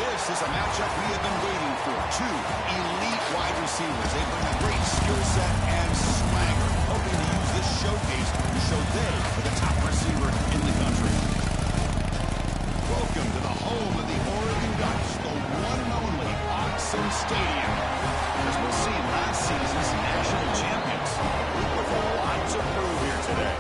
This is a matchup we have been waiting for. Two elite wide receivers. They bring a great skill set and swagger, hoping to use this showcase to show they are the top receiver in the country. Welcome to the home of the Oregon Ducks, the one and only Autzen Stadium. As we'll see, last season's national champions look with a lot to prove here today.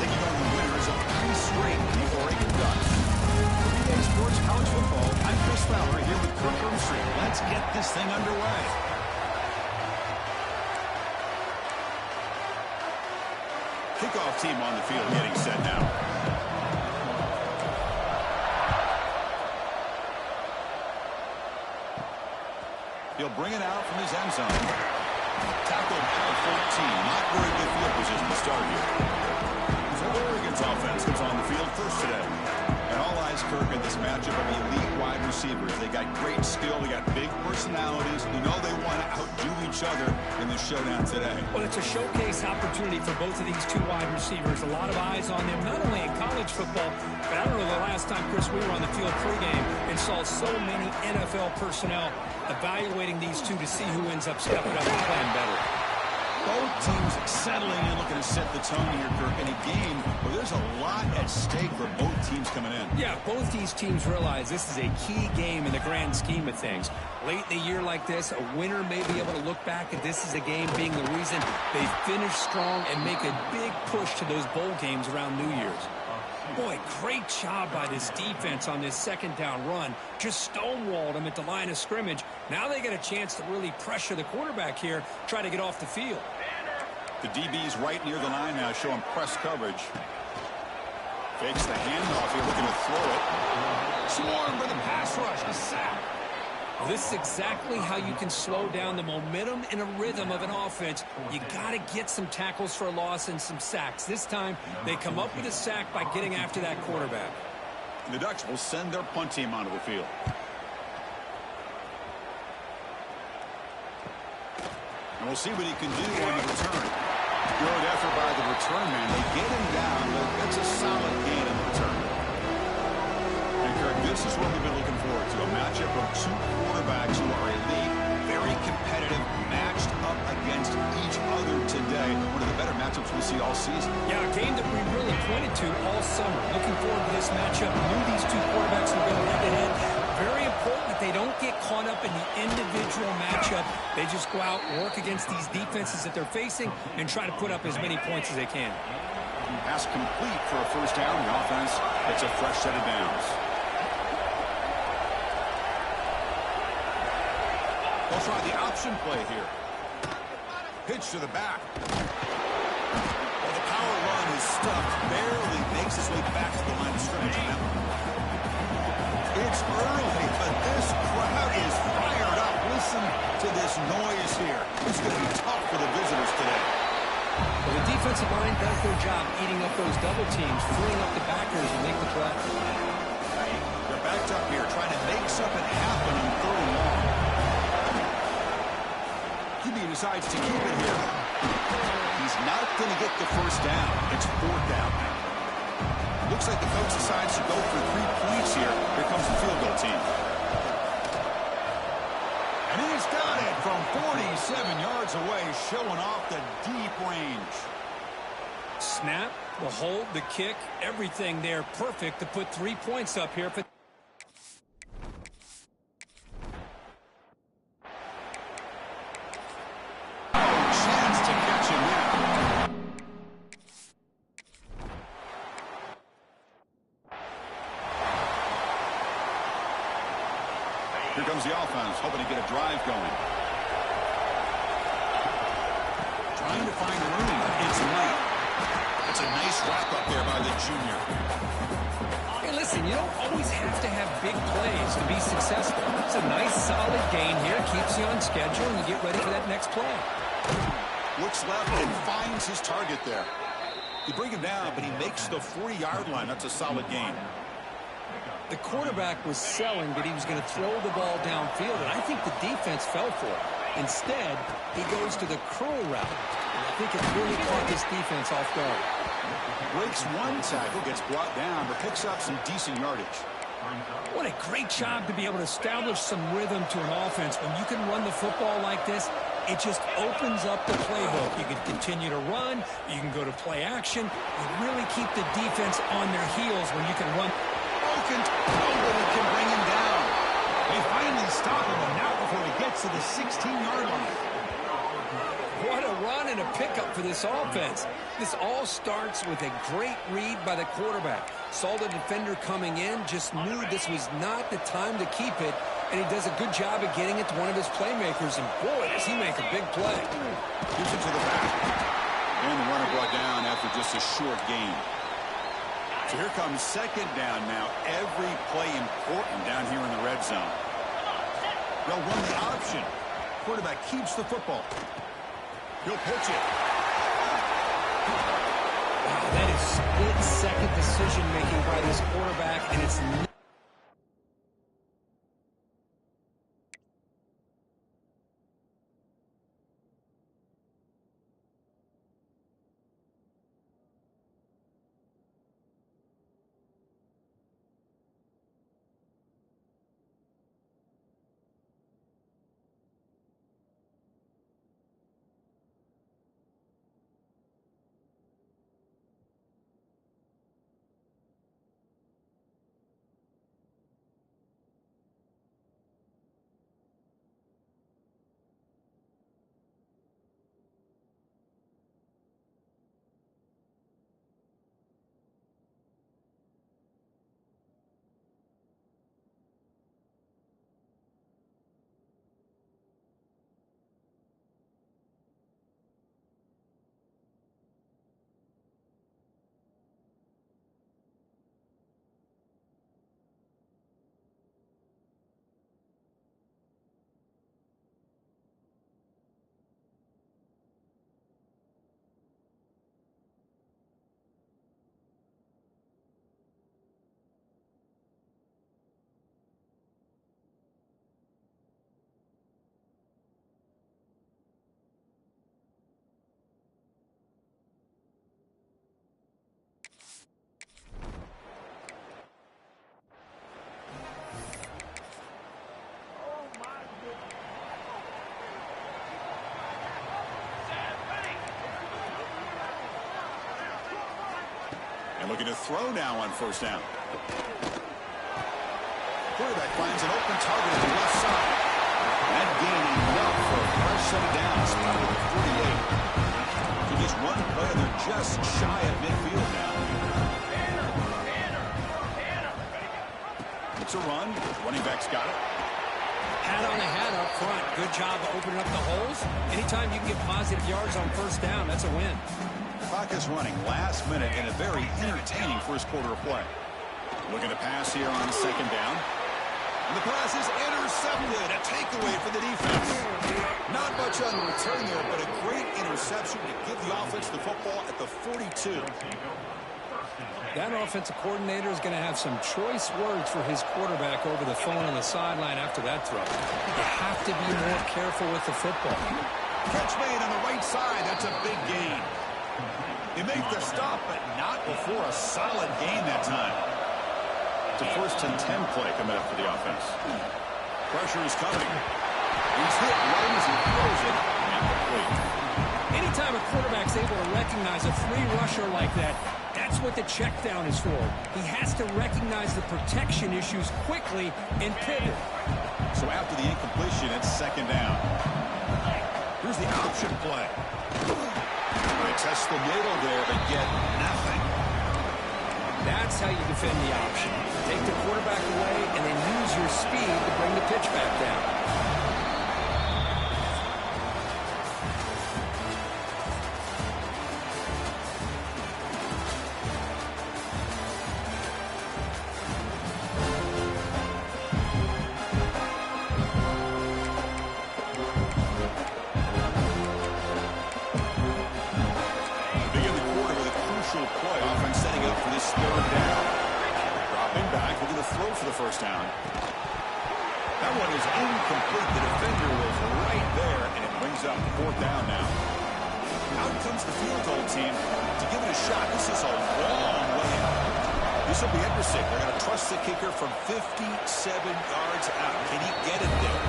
Taking on the winners of three straight, the Oregon Ducks. Everyday Sports College Football, I'm Chris Fowler here with Kirk Ermstreet. Let's get this thing underway. Kickoff team on the field getting set now. He'll bring it out from his end zone. Tackled at 14. Not very good field position to start here. So Oregon's offense comes on the field first today. And all eyes, Kirk, in this matchup of elite wide receivers. They got great skill. They got big personalities. You know they want to outdo each other in this showdown today. Well, it's a showcase opportunity for both of these two wide receivers. A lot of eyes on them, not only in college football, but I don't know the last time, Chris, we were on the field pregame and saw so many NFL personnel evaluating these two to see who ends up stepping up and playing better. Both teams settling in, looking to set the tone here, Kirk, in a game where there's a lot at stake for both teams coming in. Yeah, both these teams realize this is a key game in the grand scheme of things. Late in a year like this, a winner may be able to look back at this as a game being the reason they finish strong and make a big push to those bowl games around New Year's. Boy, great job by this defense on this second down run. Just stonewalled them at the line of scrimmage. Now they get a chance to really pressure the quarterback here, try to get off the field. The DB's right near the line now, showing press coverage. Fakes the handoff here, looking to throw it. Swarm for the pass rush, a sack. This is exactly how you can slow down the momentum and a rhythm of an offense. You got to get some tackles for a loss and some sacks. This time, they come up with a sack by getting after that quarterback. The Ducks will send their punt team onto the field. And we'll see what he can do on the return. Good effort by the return man. They get him down, but that's a solid gain in the return. And Kirk, this is what we've been looking forward to. A matchup of two quarterbacks who are elite, very competitive, matched up against each other today. One of the better matchups we'll see all season. Yeah, a game that we really pointed to all summer. Looking forward to this matchup. Knew these two quarterbacks were going to head-to-head. Very important that they don't get caught up in the individual matchup. They just go out and work against these defenses that they're facing and try to put up as many points as they can. Pass complete for a first down. The offense gets a fresh set of downs. They'll try the option play here. Pitch to the back. Well, the power run is stuffed. Barely makes his way back to the line of scrimmage. It's early, but this crowd is fired up. Listen to this noise here. It's going to be tough for the visitors today. Well, the defensive line does their job eating up those double teams, freeing up the backers and make the play. They're backed up here, trying to make something happen on third and long. QB decides to keep it here. He's not going to get the first down. It's fourth down. Looks like the coach decides to go for 3 points here. Here comes the field goal team. And he's got it from 47 yards away, showing off the deep range. Snap, the hold, the kick, everything there perfect to put 3 points up here. Chance to catch him now. Here comes the offense, hoping to get a drive going. Trying to find room. It's late. It's a nice wrap up there by the junior. Hey, listen, you don't always have to have big plays to be successful. It's a nice, solid gain here. Keeps you on schedule, and you get ready for that next play. Looks left and finds his target there. You bring him down, but he makes the 40-yard line. That's a solid gain. The quarterback was selling that he was going to throw the ball downfield, and I think the defense fell for it. Instead, he goes to the curl route. And I think it really caught this defense off guard. Breaks one tackle, gets brought down, but picks up some decent yardage. What a great job to be able to establish some rhythm to an offense. When you can run the football like this, it just opens up the playbook. You can continue to run. You can go to play action. You really keep the defense on their heels when you can run. Nobody can bring him down. They finally stop him, and not before he gets to the 16-yard line. What a run and a pickup for this offense. This all starts with a great read by the quarterback. Saw the defender coming in, just knew this was not the time to keep it, and he does a good job of getting it to one of his playmakers, and boy, does he make a big play. Gives it to the back. And the runner brought down after just a short gain. So here comes second down now. Every play important down here in the red zone. They'll run the option. Quarterback keeps the football. He'll pitch it. Wow, that is split-second decision-making by this quarterback, and it's not. And looking to throw now on first down. Quarterback finds an open target on the left side. That gain enough for a fresh set of downs. Probably the 48. So just one play, they're just shy of midfield now. It's a run. Running back's got it. Hat on a hat up front. Good job of opening up the holes. Anytime you can get positive yards on first down, that's a win. Clock is running last minute in a very entertaining first quarter of play. Looking to pass here on second down. And the pass is intercepted. A takeaway for the defense. Not much on the return there, but a great interception to give the offense the football at the 42. That offensive coordinator is going to have some choice words for his quarterback over the phone on the sideline after that throw. You have to be more careful with the football. Catch made on the right side. That's a big gain. He made the stop, but not before a solid gain that time. It's a first and 10 play coming up for the offense. Pressure is coming. He's hit right as he throws it. And complete. Anytime a quarterback's able to recognize a free rusher like that, that's what the check down is for. He has to recognize the protection issues quickly and pivot. So after the incompletion, it's second down. Here's the option play. They test the middle there, but get nothing. That's how you defend the option. Take the quarterback away and then use your speed to bring the pitch back down. First down. That one is incomplete. The defender was right there, and it brings up fourth down now. Out comes the field goal team to give it a shot. This is a long way out. The This will be interesting. They're going to trust the kicker from 57 yards out. Can he get it there?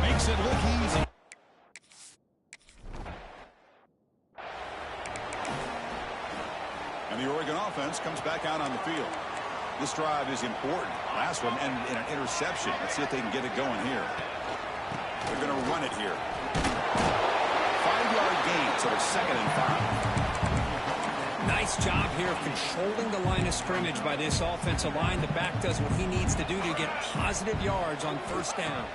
Makes it look easy. And the Oregon offense comes back out on the field. This drive is important. Last one ended in an interception. Let's see if they can get it going here. They're going to run it here. 5-yard gain, so it's 2nd and 5. Nice job here of controlling the line of scrimmage by this offensive line. The back does what he needs to do to get positive yards on 1st down.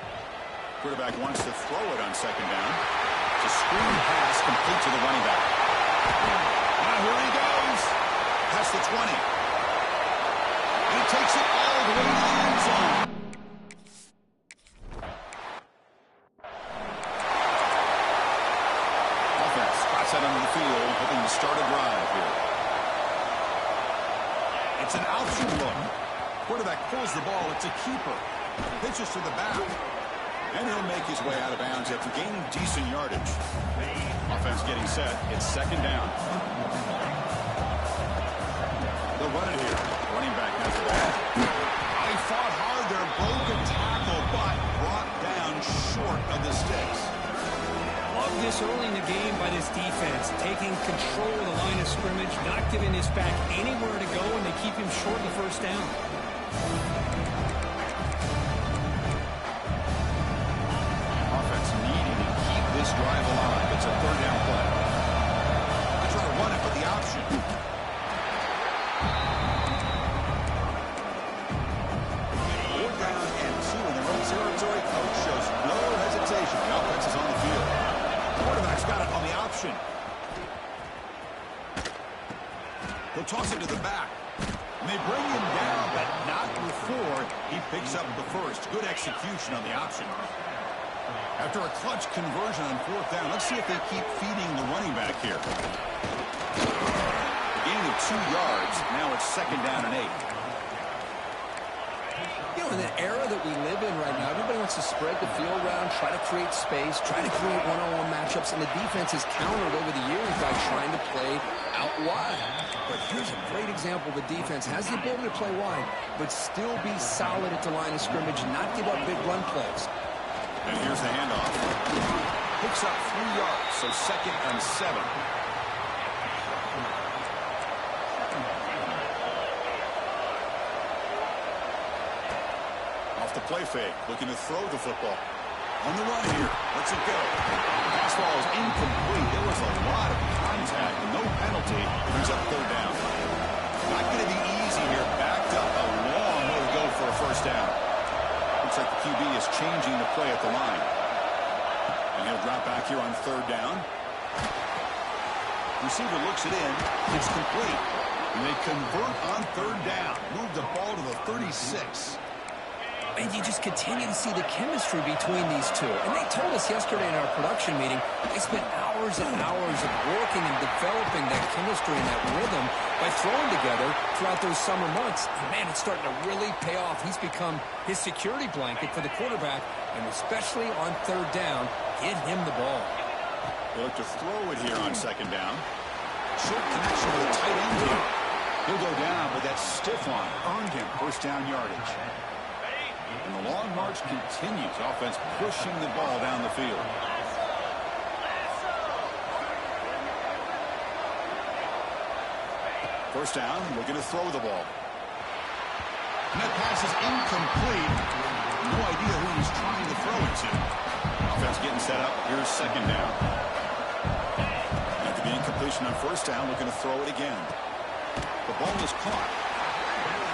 Quarterback wants to throw it on 2nd down. It's a screen pass complete to the running back. Now here he goes. Past the 20. He takes it all the way to the end zone. Offense spots that under the field, hoping to start a drive here. It's an option look. Quarterback pulls the ball. It's a keeper. Pitches to the back. And he'll make his way out of bounds after gaining decent yardage. Offense getting set. It's 2nd down. They'll run it here. Running back has the ball. He fought hard there. Broken tackle, but brought down short of the sticks. Love this early in the game by this defense. Taking control of the line of scrimmage, not giving his back anywhere to go, and they keep him short of the 1st down. Offense needing to keep this drive alive. It's a 3rd down play. They try to run it with the option. 4th down and 2 in the red territory. Coach shows no hesitation. The offense is on the field. Quarterback's got it on the option. He'll toss it to the back. And they bring him down, but not before he picks up the first. Good execution on the option. After a clutch conversion on 4th down, let's see if they keep feeding the running back here. Gain of 2 yards. Now it's 2nd down and 8. You know, in the era that we live in right now, everybody wants to spread the field around, try to create space, try to create one-on-one matchups, and the defense has countered over the years by trying to play out wide. But here's a great example. The defense has the ability to play wide, but still be solid at the line of scrimmage, not give up big run plays. And here's the handoff. Picks up 3 yards, so 2nd and 7. Off the play fake, looking to throw the football. On the run here, lets it go. Pass ball is incomplete. There was a lot of contact, no penalty. Brings up 3rd down. Not going to be easy here. Backed up a long way to go for a 1st down. Looks like the QB is changing the play at the line. And he'll drop back here on 3rd down. Receiver looks it in. It's complete. And they convert on 3rd down. Move the ball to the 36. And you just continue to see the chemistry between these two. And they told us yesterday in our production meeting, they spent hours and hours of working and developing that chemistry and that rhythm by throwing together throughout those summer months. And man, it's starting to really pay off. He's become his security blanket for the quarterback, and especially on 3rd down, get him the ball. They look to throw it here on 2nd down. Short connection with a tight end here. He'll go down, but that stiff arm earned him 1st down yardage. And the long march continues. Offense pushing the ball down the field. First down, looking to throw the ball. And that pass is incomplete. No idea who he's trying to throw it to. Offense getting set up. Here's 2nd down. After the incompletion on 1st down, looking to throw it again. The ball is caught.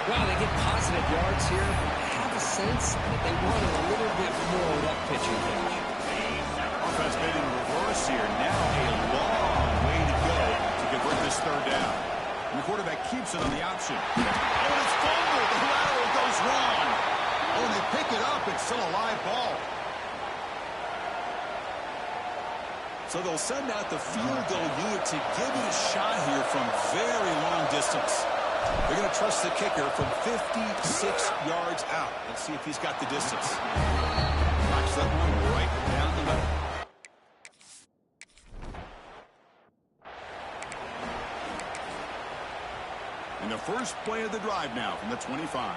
Wow, they get positive yards here. I have a sense that they wanted a little bit more of that pitching catch. Offense made in reverse here. Now a long way to go to convert this 3rd down. And the quarterback keeps it on the option. Oh, it's fumbled. The lateral goes wrong. Oh, and they pick it up. It's still a live ball. So they'll send out the field goal unit to give it a shot here from very long distance. They're going to trust the kicker from 56 yards out. Let's see if he's got the distance. Knocks that one right down the middle. And And the first play of the drive now from the 25.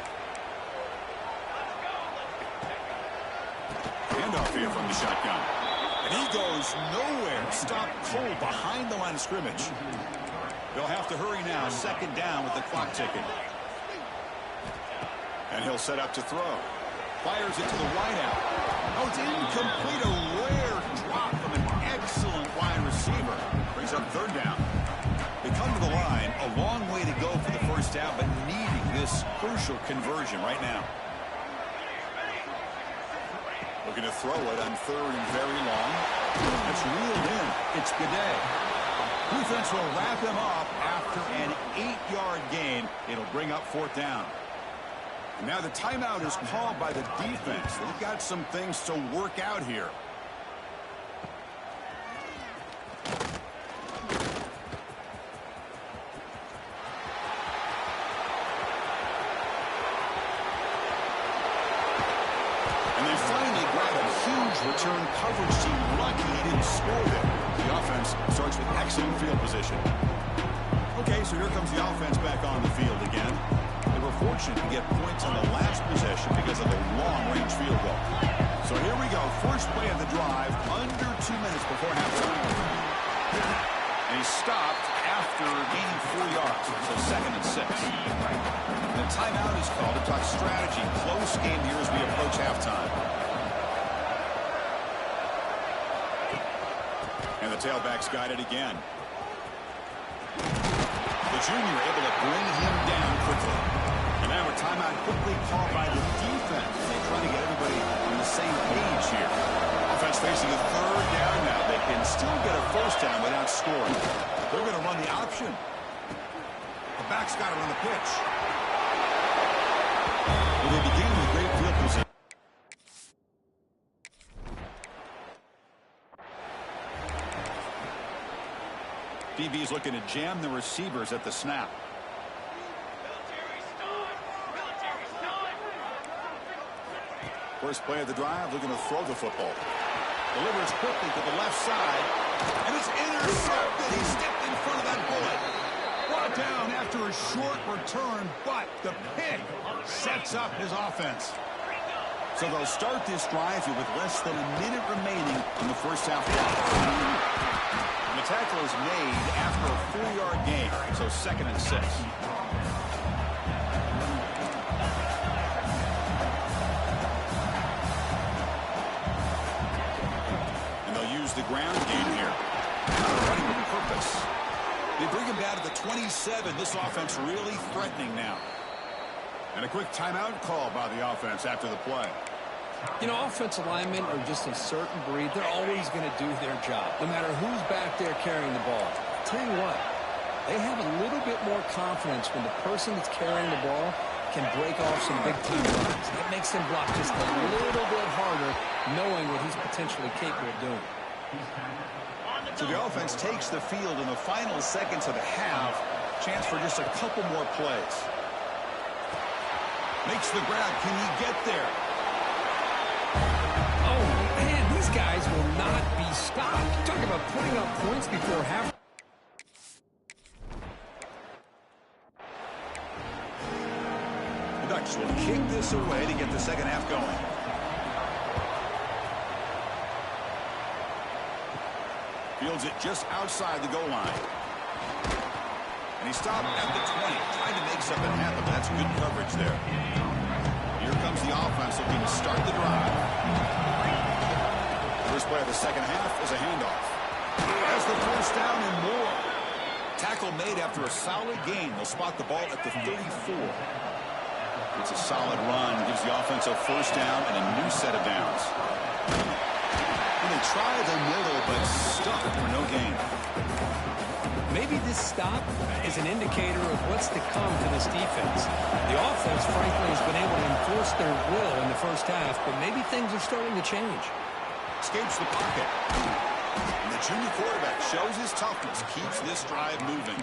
Handoff here from the shotgun. And he goes nowhere. Stopped cold behind the line of scrimmage. They'll have to hurry now. Second down with the clock ticking. And he'll set up to throw. Fires it to the wideout. Oh, it's incomplete. A rare drop from an excellent wide receiver. Brings up third down. They come to the line. A long way to go for the first down, but needing this crucial conversion right now. Looking to throw it on third and very long. It's reeled in. It's Gaudet. Defense will wrap him up after an 8-yard gain. It'll bring up fourth down. And now the timeout is called by the defense. They've got some things to work out here. Return coverage team lucky he didn't score there. The offense starts with excellent field position. Okay, so here comes the offense back on the field again. They were fortunate to get points on the last possession because of a long-range field goal. So here we go. First play of the drive, under 2 minutes before halftime. And he stopped after gaining 4 yards. So second and 6. And the timeout is called to talk strategy. Close game here as we approach halftime. And the tailback's got it again. The junior able to bring him down quickly. And now a timeout quickly called by the defense. They try to get everybody on the same page here. Offense facing a third down now. They can still get a first down without scoring. They're going to run the option. The back's got it on the pitch. Well, they begin with great field position. DB's looking to jam the receivers at the snap. First play of the drive, looking to throw the football. Delivers quickly to the left side. And it's intercepted. He stepped in front of that bullet. Brought down after a short return, but the pick sets up his offense. So they'll start this drive here with less than a minute remaining in the first half clock. And the tackle is made after a 4-yard gain, so second and 6. And they'll use the ground game here. Running with purpose. They bring him down to the 27. This offense really threatening now. And a quick timeout call by the offense after the play. You know, offensive linemen are just a certain breed. They're always going to do their job, no matter who's back there carrying the ball. I'll tell you what, they have a little bit more confidence when the person that's carrying the ball can break off some big-time runs. That makes them block just a little bit harder, knowing what he's potentially capable of doing. So the offense takes the field in the final seconds of the half. Chance for just a couple more plays. Makes the grab. Can he get there? Oh, man, these guys will not be stopped. Talk about putting up points before half. The Ducks will kick this away to get the second half going. Fields it just outside the goal line. And he stopped at the 20, trying to make something happen. That's good coverage there. Here comes the offense looking to start the drive. First play of the second half is a handoff. Has the first down and more. Tackle made after a solid gain. They'll spot the ball at the 34. It's a solid run. Gives the offense a first down and a new set of downs. And they try the middle, but stuck for no gain. Maybe this stop is an indicator of what's to come to this defense. The offense, frankly, has been able to enforce their will in the first half, but maybe things are starting to change. Escapes the pocket. And the junior quarterback shows his toughness, keeps this drive moving.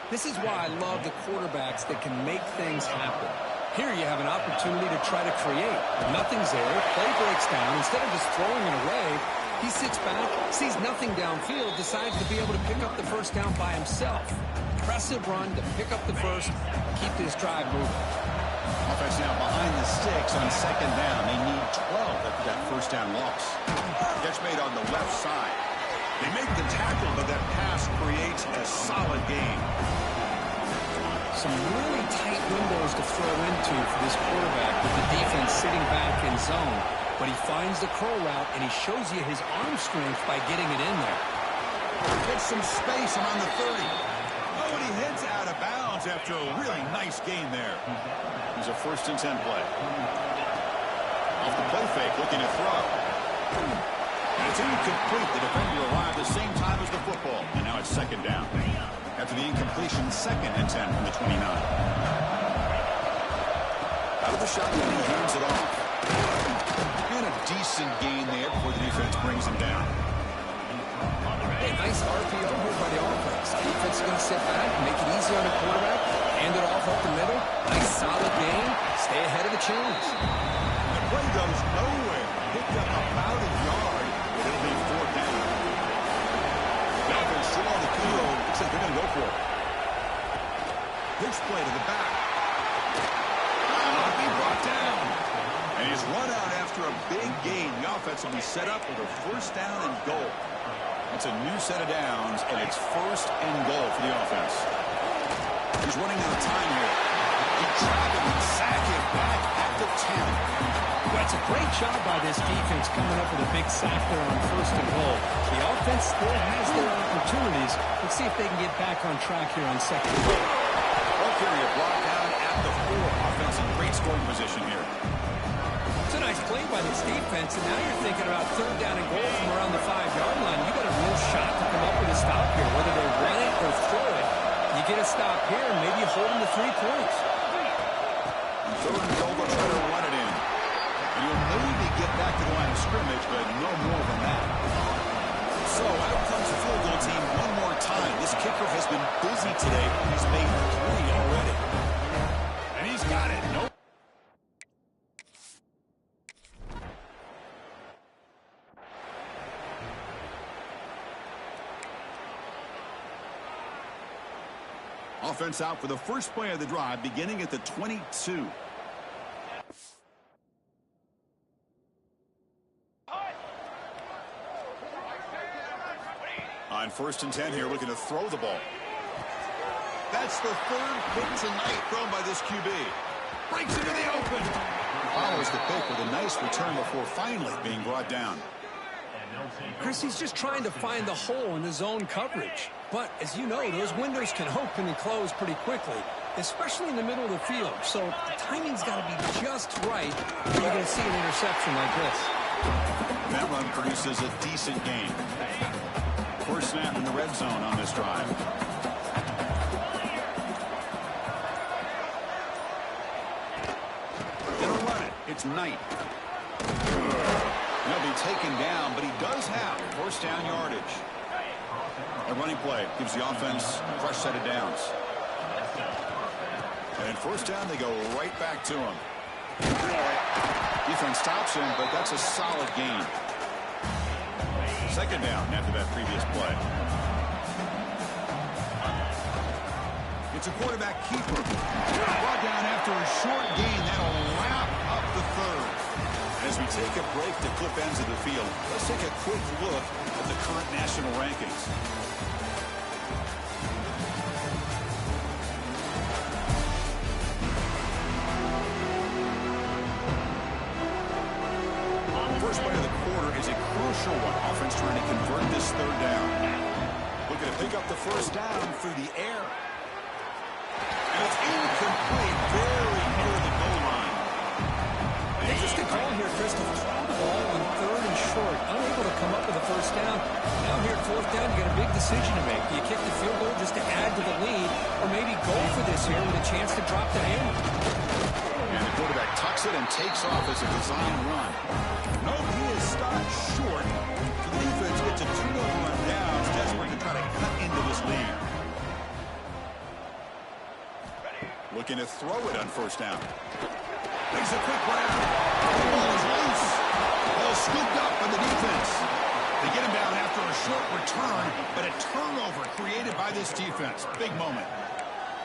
This is why I love the quarterbacks that can make things happen. Here you have an opportunity to try to create. When nothing's there, play breaks down. Instead of just throwing it away, He sits back, sees nothing downfield, decides to be able to pick up the first down by himself. Impressive run to pick up the first, keep this drive moving. Offense now behind the sticks on second down. They need 12 after that first down loss. Catch made on the left side. They make the tackle, but that pass creates a solid gain. Some really tight windows to throw into for this quarterback with the defense sitting back in zone. But he finds the curl route, and he shows you his arm strength by getting it in there. Gets some space around the 30. Oh, and he heads out of bounds after a really nice gain there. He's a 1st and 10 play. Off the play fake, looking to throw. And it's incomplete. The defender arrived at the same time as the football. And now it's second down. After the incompletion, 2nd and 10 from the 29. Out of the shotgun, he hands it off. And a decent gain there before the defense brings him down. Hey, nice RPO here by the offense. The defense is going to sit back, make it easy on the quarterback, hand it off up the middle. Nice solid gain. Stay ahead of the chains. The play goes nowhere. Picked up about a yard, but it'll be 4th down. The offense still on the field. Looks like they're going to go for it. Pitch play to the back. He brought down. And he's run out after a big gain. The offense will be set up with a 1st down and goal. It's a new set of downs, and it's 1st and goal for the offense. He's running out of time here. He trapped him and sack him back at the 10. Well, it's a great job by this defense coming up with a big sack there on 1st and goal. The offense still has their opportunities. Let's see if they can get back on track here on 2nd and goal. Ball carrier blocked down at the 4. Offense in great scoring position here. It's a nice play by this defense, and now you're thinking about 3rd down and goal from around the 5-yard line. You got a real shot to come up with a stop here, whether they run it or throw it. You get a stop here, and maybe you hold them to 3 points. 3rd and goal, they'll try to run it in. And you'll maybe get back to the line of scrimmage, but no more than that. So out comes the field goal team one more time. This kicker has been busy today. He's made 3 already. And he's got it. Nope. Offense out for the first play of the drive, beginning at the 22. On 1st and 10 here, looking to throw the ball. That's the 3rd pick tonight thrown by this QB. Breaks into the open. Follows the pick with a nice return before finally being brought down. Chris, he's just trying to find the hole in the zone coverage. But, as you know, those windows can open and close pretty quickly, especially in the middle of the field. So the timing's got to be just right if you're going to see an interception like this. That run produces a decent gain. First snap in the red zone on this drive. Gonna run it. It's Knight. He'll be taken down, but he does have 1st down yardage. A running play gives the offense a fresh set of downs. And 1st down, they go right back to him. Defense stops him, but that's a solid gain. 2nd down after that previous play. It's a quarterback keeper. Brought down after a short gain. That'll wrap up the 3rd. As we take a break to clip ends of the field, let's take a quick look at the current national rankings. First play of the quarter is a crucial one. Offense trying to convert this 3rd down. Looking to pick up the 1st down through the air. And it's incomplete, very near the goal line. Interesting call here, Chris, to throw the ball on 3rd and short. Unable to come up with a 1st down. Now here at 4th down, you got a big decision to make. Do you kick the field goal just to add to the lead, or maybe go for this here with a chance to drop the hammer? And the quarterback tucks it and takes off as a design run. No, he is stopped short. So the defense gets a 2-0 run down. It's desperate to try to cut into this lead. Looking to throw it on 1st down. Makes a quick grab. The ball is loose. Ball scooped up by the defense. defense. Big moment.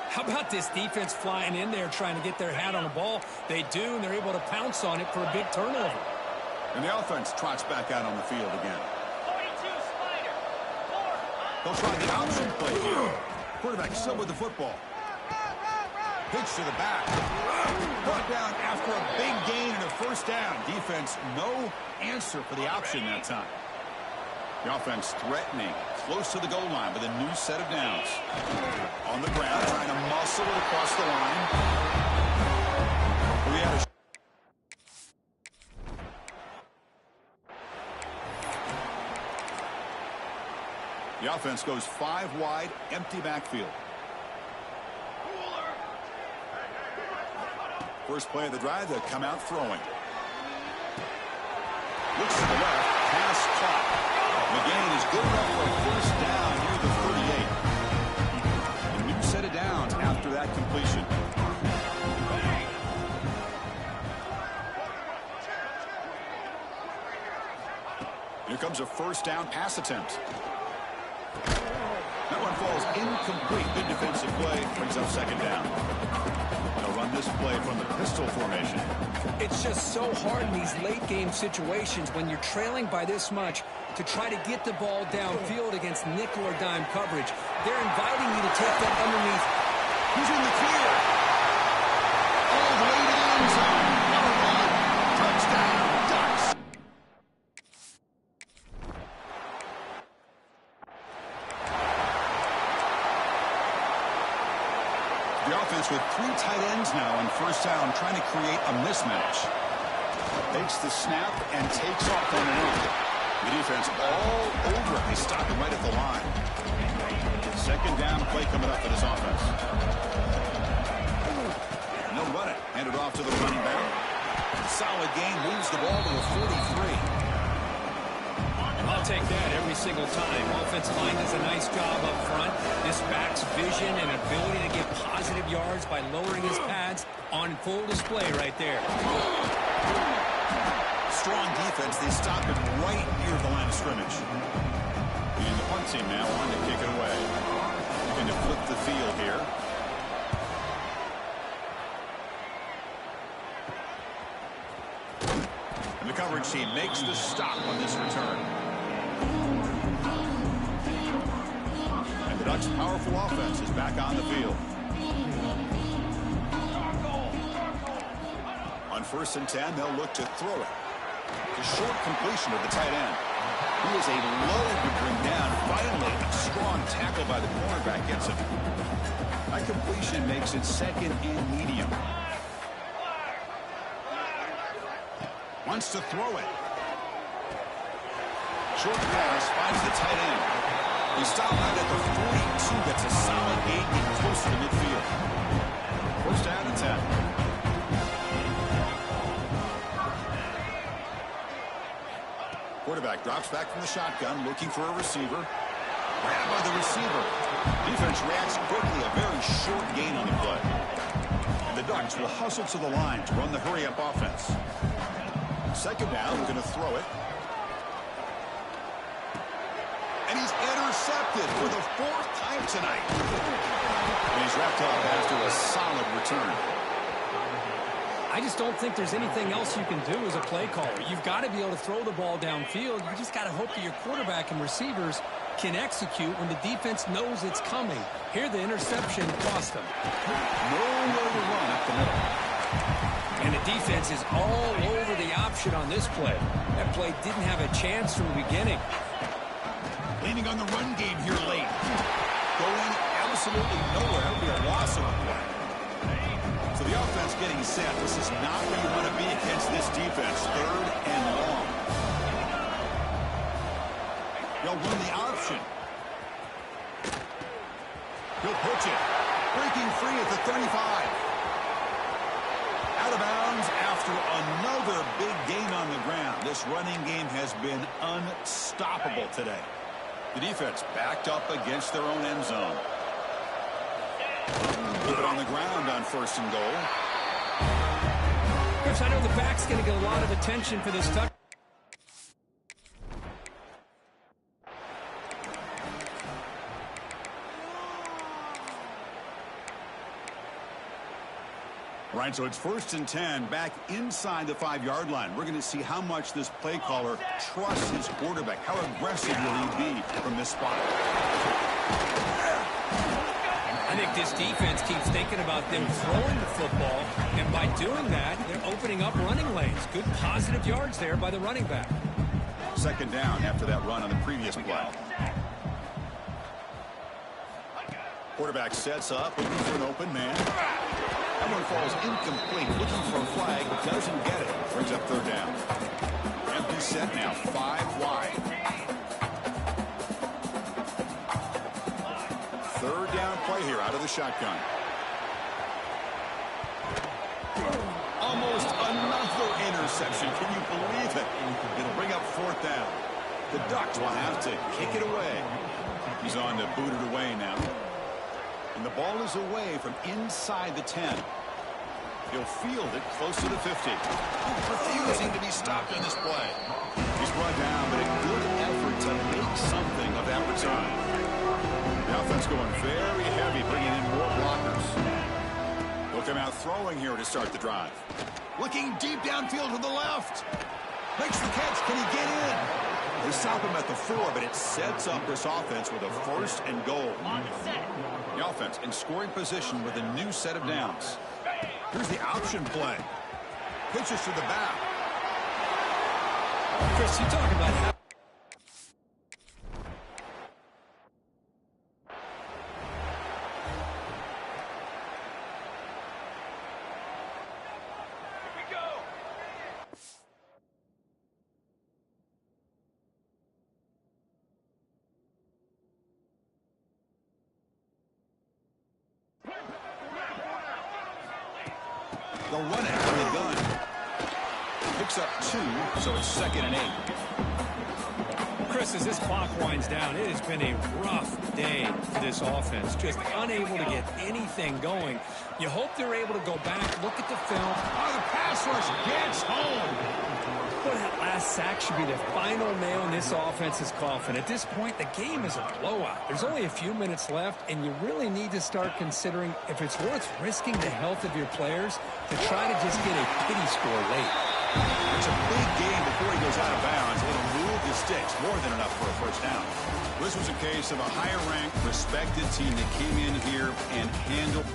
How about this defense flying in there trying to get their hat on the ball? They do, and they're able to pounce on it for a big turnover. And the offense trots back out on the field again. They'll try the option play here. Quarterback still with the football. Pitch to the back. Brought down after a big gain and a first down. Defense, no answer for the option that time. The offense threatening, close to the goal line with a new set of downs. On the ground, trying to muscle it across the line. We had a The offense goes 5 wide, empty backfield. First play of the drive, they'll come out throwing. Looks to the left, pass caught. The gain is good enough for a first down near the 38. A new set of downs after that completion. Here comes a first down pass attempt. That one falls incomplete. Good defensive play. Brings up second down. They'll run this play from the pistol formation. It's just so hard in these late game situations when you're trailing by this much to try to get the ball downfield against nickel or dime coverage. They're inviting you to take that underneath. Who's in the clear? All the way to the end zone. What a run. Touchdown, Ducks. The offense with 3 tight ends now on first down, trying to create a mismatch. Takes the snap and takes off on the run. The defense all over it. They stop him right at the line. Second down play coming up for this offense. And they'll run it. Hand it off to the running back. Solid gain. Moves the ball to the 43. I'll take that every single time. Offensive line does a nice job up front. This back's vision and ability to get positive yards by lowering his pads on full display right there. Strong defense. They stop him right near the line of scrimmage. And the punt team now on to kick it away. Looking to flip the field here. And the coverage team makes the stop on this return. And the Ducks' powerful offense is back on the field. On 1st and 10, they'll look to throw it. The short completion of the tight end. He is a load to bring down. Finally, a strong tackle by the cornerback gets him. That completion makes it second and medium. Wants to throw it. Short pass finds the tight end. He stopped right at the 42. That's a solid gain, getting close to midfield. First down and 10. Quarterback drops back from the shotgun, looking for a receiver. Grabbed by the receiver. Defense reacts quickly. A very short gain on the play. And the Ducks will hustle to the line to run the hurry-up offense. Second down, we're going to throw it. And he's intercepted for the 4th time tonight. And he's wrapped up after a solid return. I just don't think there's anything else you can do as a play caller. You've got to be able to throw the ball downfield. You just got to hope that your quarterback and receivers can execute when the defense knows it's coming. Here, the interception cost them. Nowhere to run up the middle. And the defense is all over the option on this play. That play didn't have a chance from the beginning. Leaning on the run game here late. Going absolutely nowhere. It'll be a loss of the play. So the offense getting set. This is not where you want to be against this defense. 3rd and long. They'll run the option. He'll pitch it. Breaking free at the 35. Out of bounds after another big gain on the ground. This running game has been unstoppable today. The defense backed up against their own end zone. Keep it on the ground on 1st and goal. Chris, I know the back's going to get a lot of attention for this touch. Right, so it's 1st and 10 back inside the 5-yard line. We're going to see how much this play caller trusts his quarterback. How aggressive will he be from this spot? I think this defense keeps thinking about them throwing the football, and by doing that, they're opening up running lanes. Good positive yards there by the running back. 2nd down after that run on the previous play. Quarterback sets up, looking for an open man. That one falls incomplete, looking for a flag, doesn't get it. Brings up 3rd down. Empty set now, 5 wide. 3rd down play here out of the shotgun. Almost another interception. Can you believe it? It'll bring up 4th down. The Ducks will have to kick it away. He's on to boot it away now. And the ball is away from inside the 10. He'll field it close to the 50. Refusing to be stopped on this play. He's brought down, but a good effort to make something of that return. The offense going very heavy, bringing in more blockers. They'll come out throwing here to start the drive. Looking deep downfield to the left. Makes the catch. Can he get in? They stop him at the 4, but it sets up this offense with a 1st and goal. The offense in scoring position with a new set of downs. Here's the option play. Pitches to the back. Chris, you talk about how they'll run it from the gun. Picks up 2, so it's 2nd and 8. Chris, as this clock winds down, it has been a rough day for this offense. Just unable to get anything going. You hope they're able to go back, look at the film. Oh, the pass rush gets home. But that last sack should be the final nail in this offense's coffin. At this point, the game is a blowout. There's only a few minutes left, and you really need to start considering if it's worth risking the health of your players to try to just get a pity score late. It's a big game before he goes out of bounds. It'll move the sticks, more than enough for a 1st down. This was a case of a higher-ranked, respected team that came in here and handled.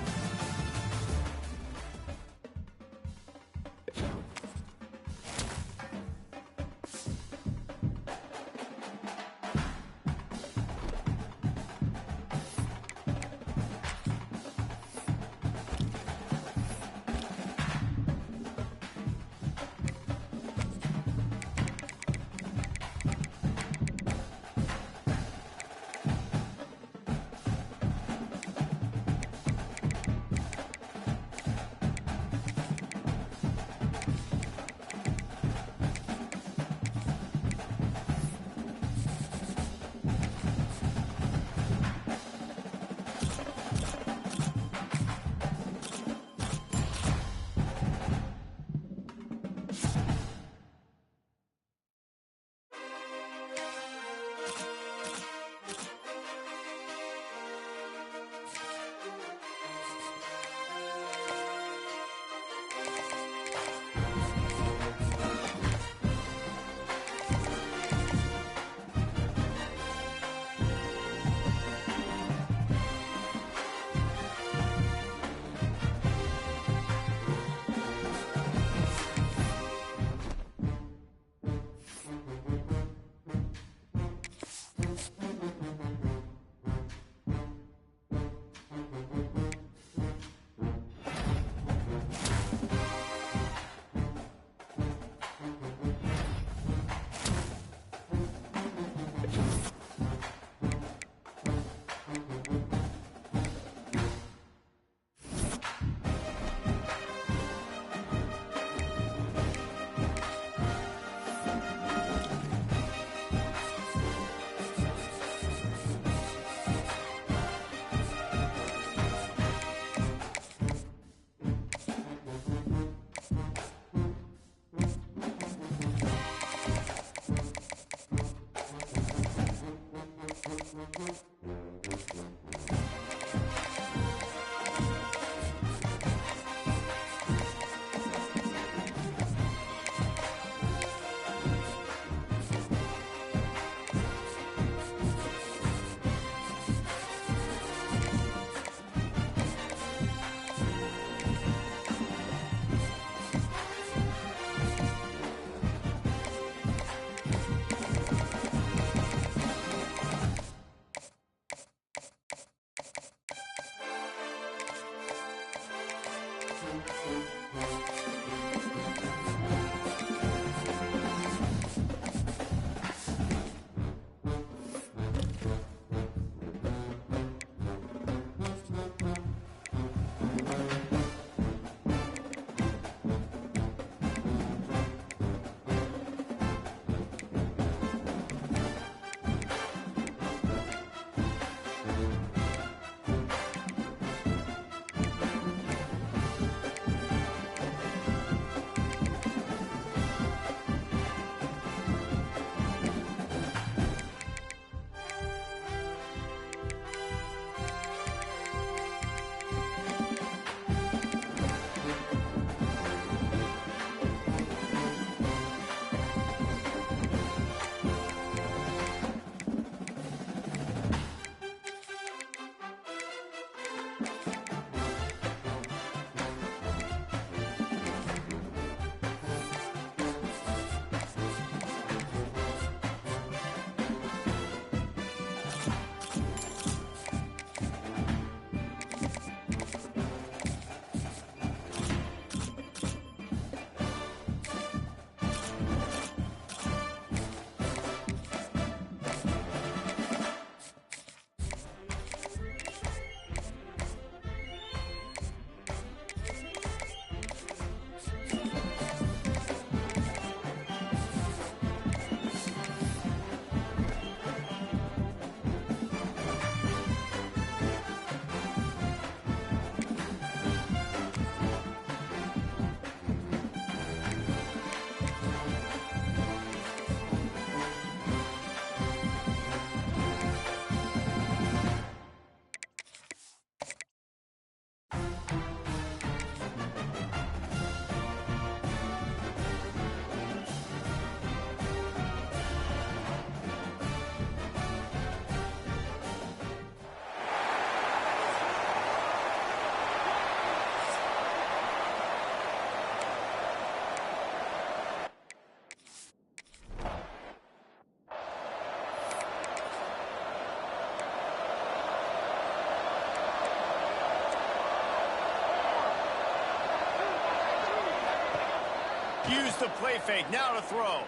used the play fake. Now to throw.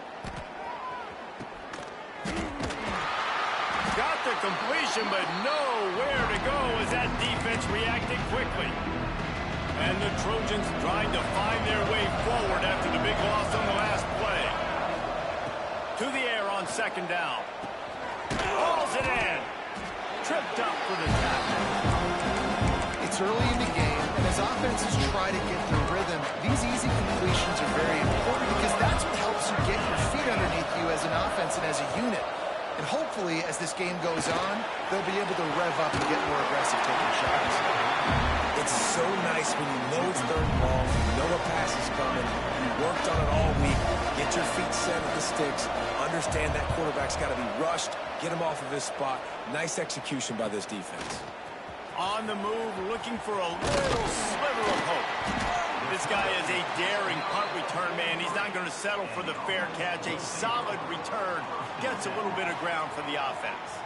Got the completion, but nowhere to go as that defense reacted quickly. And the Trojans trying to find their way forward after the big loss on the last play. To the air on second down. Hauls it in. Tripped up for the tackle. It's early in the game, and as offenses try to get their rhythm, these easy completions are very important because that's what helps you get your feet underneath you as an offense and as a unit. And hopefully, as this game goes on, they'll be able to rev up and get more aggressive taking shots. It's so nice when you know it's third and long, you know a pass is coming, you worked on it all week, get your feet set at the sticks, understand that quarterback's got to be rushed, get him off of his spot. Nice execution by this defense. On the move, looking for a little sliver of hope. This guy is a daring punt return man. He's not going to settle for the fair catch. A solid return gets a little bit of ground for the offense.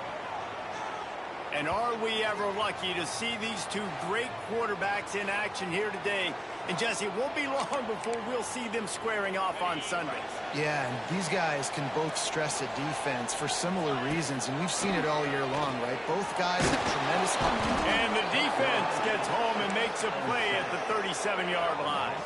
And are we ever lucky to see these two great quarterbacks in action here today? And Jesse, it won't be long before we'll see them squaring off on Sundays. Yeah, and these guys can both stress a defense for similar reasons, and we've seen it all year long, right? Both guys have tremendous heart. And the defense gets home and makes a play at the 37-yard line.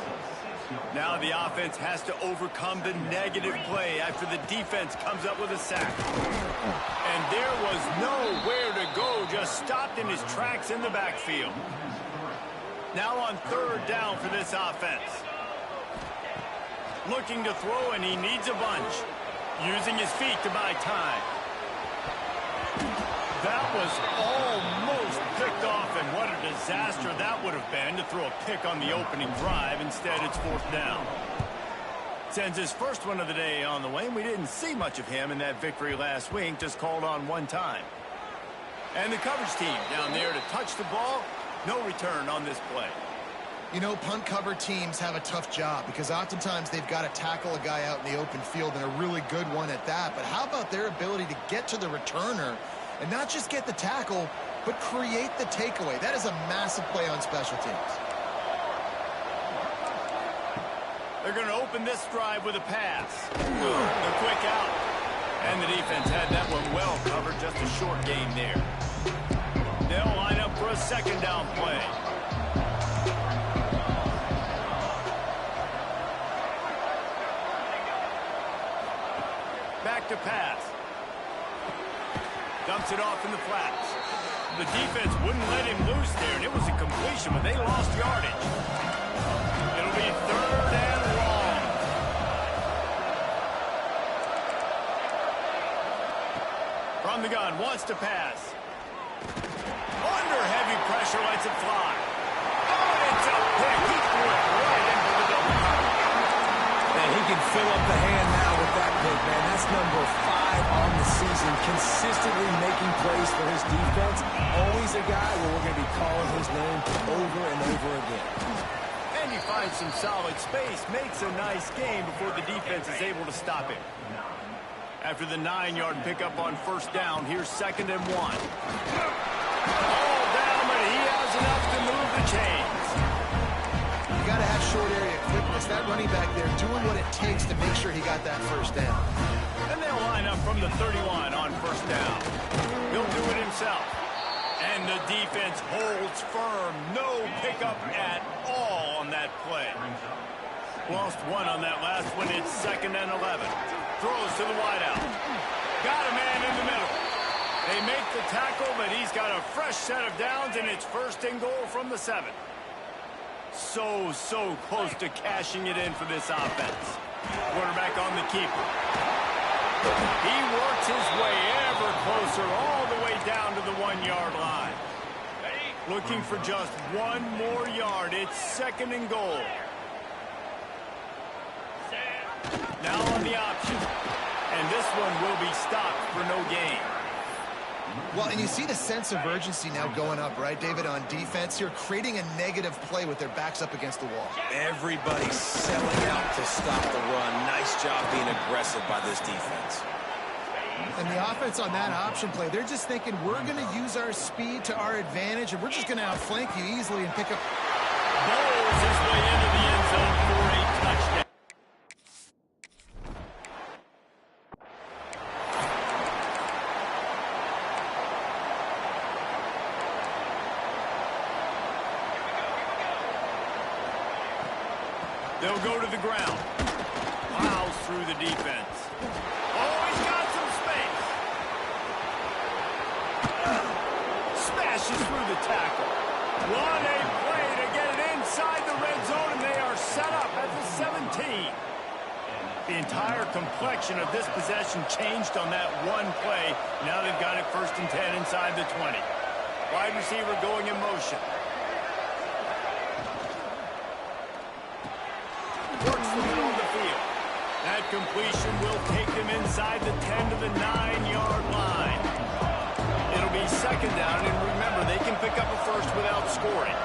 Now the offense has to overcome the negative play after the defense comes up with a sack. And there was nowhere to go, just stopped in his tracks in the backfield. Now on third down for this offense. Looking to throw, and he needs a bunch. Using his feet to buy time. That was almost picked off, and what a disaster that would have been to throw a pick on the opening drive. Instead, it's fourth down. Sends his first one of the day on the way, and we didn't see much of him in that victory last week, just called on one time. And the coverage team down there to touch the ball. No return on this play. You know, punt cover teams have a tough job because oftentimes they've got to tackle a guy out in the open field, and a really good one at that. But how about their ability to get to the returner and not just get the tackle, but create the takeaway? That is a massive play on special teams. They're going to open this drive with a pass. The quick out. And the defense had that one well covered. Just a short game there. They'll line up for a second down play. Back to pass. Dumps it off in the flats. The defense wouldn't let him loose there, and it was a completion, but they lost yardage. It'll be third and long. From the gun, wants to pass. Under heavy pressure, lets it fly. Oh, it's a pick. He threw it right into the double cover. And he can fill up the hand now with that pick, man. That's number 5 on the season, consistently making plays for his defense. Always a guy where we're going to be calling his name over and over again. And he finds some solid space, makes a nice game before the defense is able to stop him. After the 9-yard pickup on first down, here's second and 1. All down, but he has enough to move the chains. You got to have short area quickness. That running back there doing what it takes to make sure he got that first down. And they'll line up from the 31 on first down. He'll do it himself. And the defense holds firm. No pickup at all on that play. Lost one on that last one. It's second and 11. Throws to the wideout. Got a man in the middle. They make the tackle, but he's got a fresh set of downs, and it's first and goal from the 7. So close to cashing it in for this offense. Quarterback on the keeper. He works his way ever closer all the way down to the 1-yard line. Looking for just one more yard. It's second and goal. Now on the option. And this one will be stopped for no gain. Well, and you see the sense of urgency now going up, right, David, on defense. You're creating a negative play with their backs up against the wall. Everybody's selling out to stop the run. Nice job being aggressive by this defense. And the offense on that option play, they're just thinking we're going to use our speed to our advantage, and we're just going to outflank you easily and pick up. Bowls his way into the end zone for a touchdown. They'll go to the ground. Plows through the defense. Oh, he's got some space. Smashes through the tackle. What a play to get it inside the red zone, and they are set up at the 17. The entire complexion of this possession changed on that one play. Now they've got it 1st and 10 inside the 20. Wide receiver going in motion. Works the middle of the field. That completion will take them inside the 10 to the 9-yard line. It'll be 2nd down, and remember, they can pick up a first without scoring.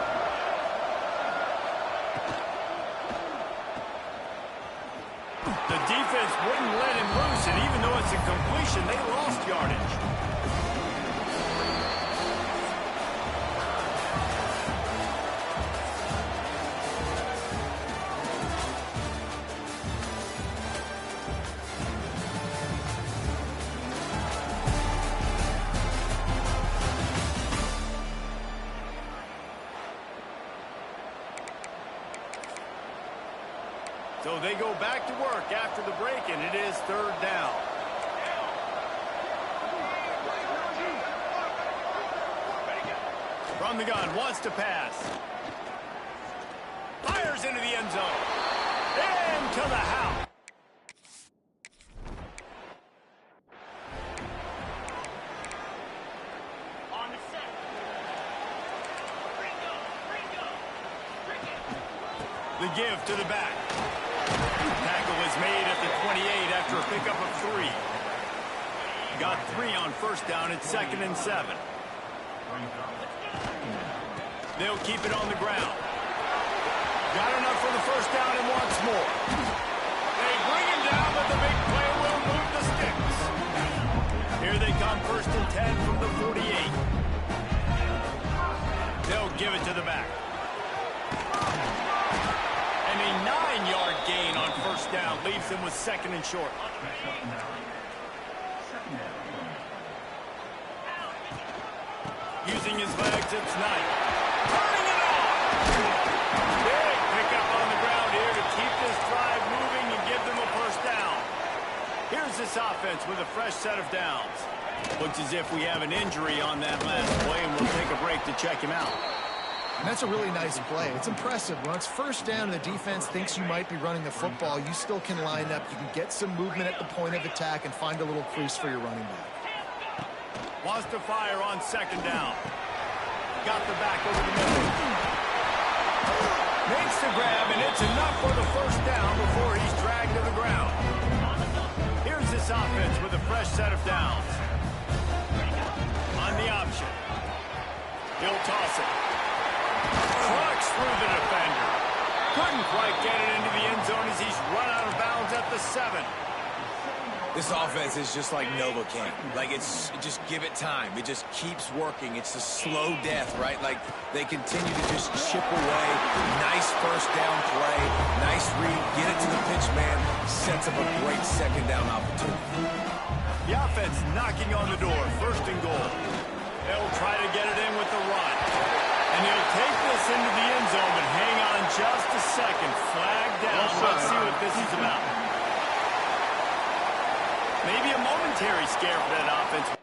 The defense wouldn't let him loose, and even though it's a completion, they lost yardage. So they go back to work after the break, and it is 3rd down. From the gun, wants to pass. Fires into the end zone. Into the house. The give to the back. Tackle is made at the 28 after a pickup of 3. Got 3 on 1st down. It's 2nd and 7. They'll keep it on the ground. Got enough for the 1st down and wants more. They bring him down, but the big play will move the sticks. Here they come, 1st and 10 from the 48. They'll give it to the back. And a 9-yard gain on 1st down leaves them with 2nd and short. Using his legs, it's Knight. Turning it off! Big pickup on the ground here to keep this drive moving and give them a 1st down. Here's this offense with a fresh set of downs. Looks as if we have an injury on that last play, and we'll take a break to check him out. And that's a really nice play. It's impressive. When it's 1st down and the defense thinks you might be running the football, you still can line up. You can get some movement at the point of attack and find a little crease for your running back. Wants to fire on 2nd down. Got the back over the middle. Makes the grab, and it's enough for the 1st down before he's dragged to the ground. Here's this offense with a fresh set of downs. On the option. He'll toss it. Trucks through the defender. Couldn't quite get it into the end zone as he's run out of bounds at the 7. This offense is just like Novocaine. Like, just give it time. It just keeps working. It's a slow death, right? Like, they continue to just chip away. Nice 1st down play. Nice read. Get it to the pitch man. Sets up a great 2nd down opportunity. The offense knocking on the door. 1st and goal. They'll try to get it in with the run. And he'll take this into the end zone, but hang on just a second. Flag down. Let's see what this is about. Maybe a momentary scare for that offense.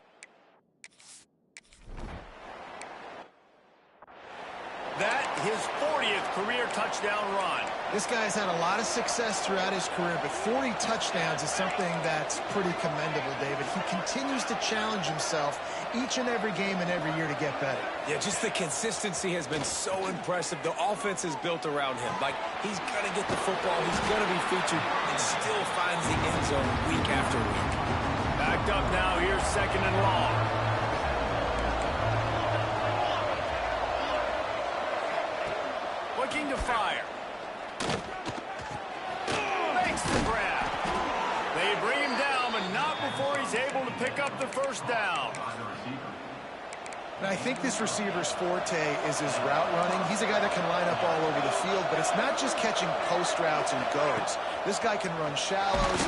That, his 40th career touchdown run. This guy's had a lot of success throughout his career, but 40 touchdowns is something that's pretty commendable, David. He continues to challenge himself each and every game and every year to get better. Yeah, just the consistency has been so impressive. The offense is built around him. Like, he's going to get the football, he's going to be featured, and still finds the end zone week after week. Backed up now, here's 2nd and long. Looking to fire. Makes the grab. They bring him down, but not before he's able to pick up the 1st down. And I think this receiver's forte is his route running. He's a guy that can line up all over the field, but it's not just catching post routes and goes. This guy can run shallows.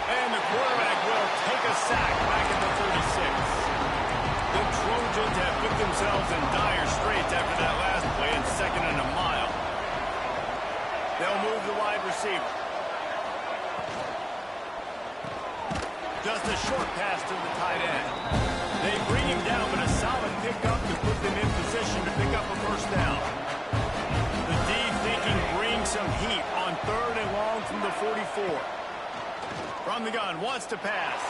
And the quarterback will take a sack back at the 36. The Trojans have put themselves in dire straits after that last play, and 2nd and a mile. They'll move the wide Just a short pass to the tight end. They bring him down, but a solid pickup to put them in position to pick up a first down. The D thinking bring some heat on 3rd and long from the 44. From the gun, wants to pass.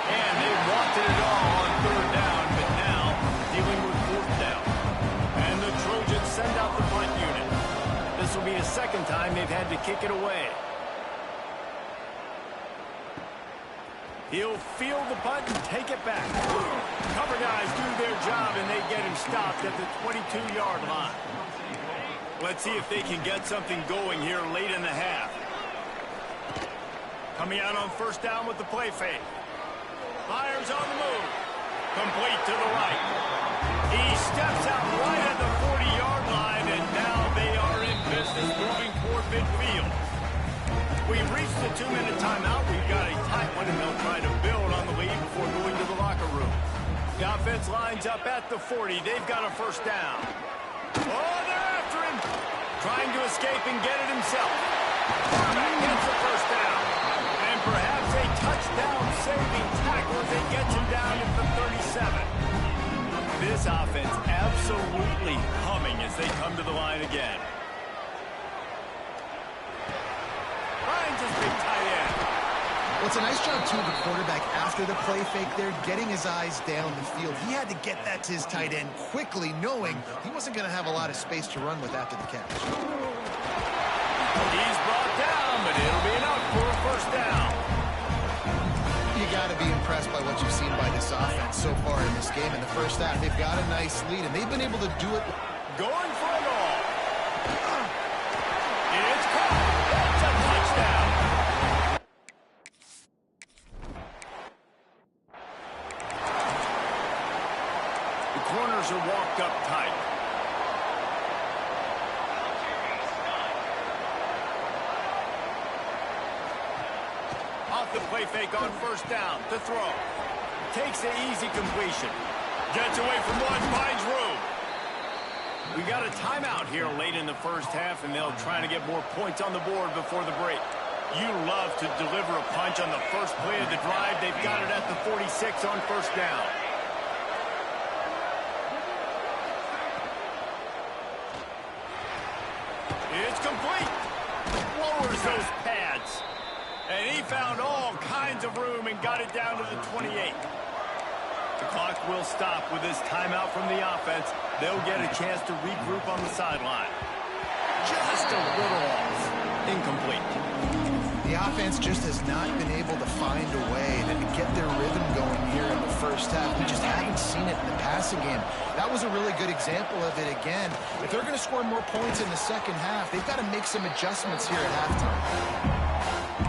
And they wanted it all on 3rd down, but now dealing with 4th down. And the Trojans send out the punt unit. This will be a second time they've had to kick it away. He'll field the punt and take it back. Cover guys do their job, and they get him stopped at the 22-yard line. Let's see if they can get something going here late in the half. Coming out on 1st down with the play fake. Fires on the move. Complete to the right. He steps out right at the 40-yard line, and now they are in business moving toward midfield. We've reached the 2-minute timeout. We've got a tight one, and they'll try to build on the lead before going to the locker room. The offense lines up at the 40. They've got a first down. Oh, they're after him. Trying to escape and get it himself. Quarterback gets the first down. And perhaps a touchdown-saving tackle as they get him down at the 37. This offense absolutely humming as they come to the line again. Finds his big tight end. Well, it's a nice job, too, the quarterback, after the play fake there, getting his eyes down the field. He had to get that to his tight end quickly, knowing he wasn't going to have a lot of space to run with after the catch. He's brought down, but it'll be enough for a first down. You got to be impressed by what you've seen by this offense so far in this game. In the first half, they've got a nice lead, and they've been able to do it. Going for it all. It's caught. It's a touchdown. The corners are walked up tight. Off the play fake on 1st down to throw. Takes the easy completion. Gets away from one, finds room. We got a timeout here late in the first half, and they'll try to get more points on the board before the break. You love to deliver a punch on the first play of the drive. They've got it at the 46 on 1st down. It's complete. Lowers those pads. And he found all kinds of room and got it down to the 28. The clock will stop with this timeout from the offense. They'll get a chance to regroup on the sideline. Just a little off. Incomplete. The offense just has not been able to find a way to get their rhythm going here in the first half. We just haven't seen it in the passing game. That was a really good example of it again. If they're going to score more points in the second half, they've got to make some adjustments here at halftime.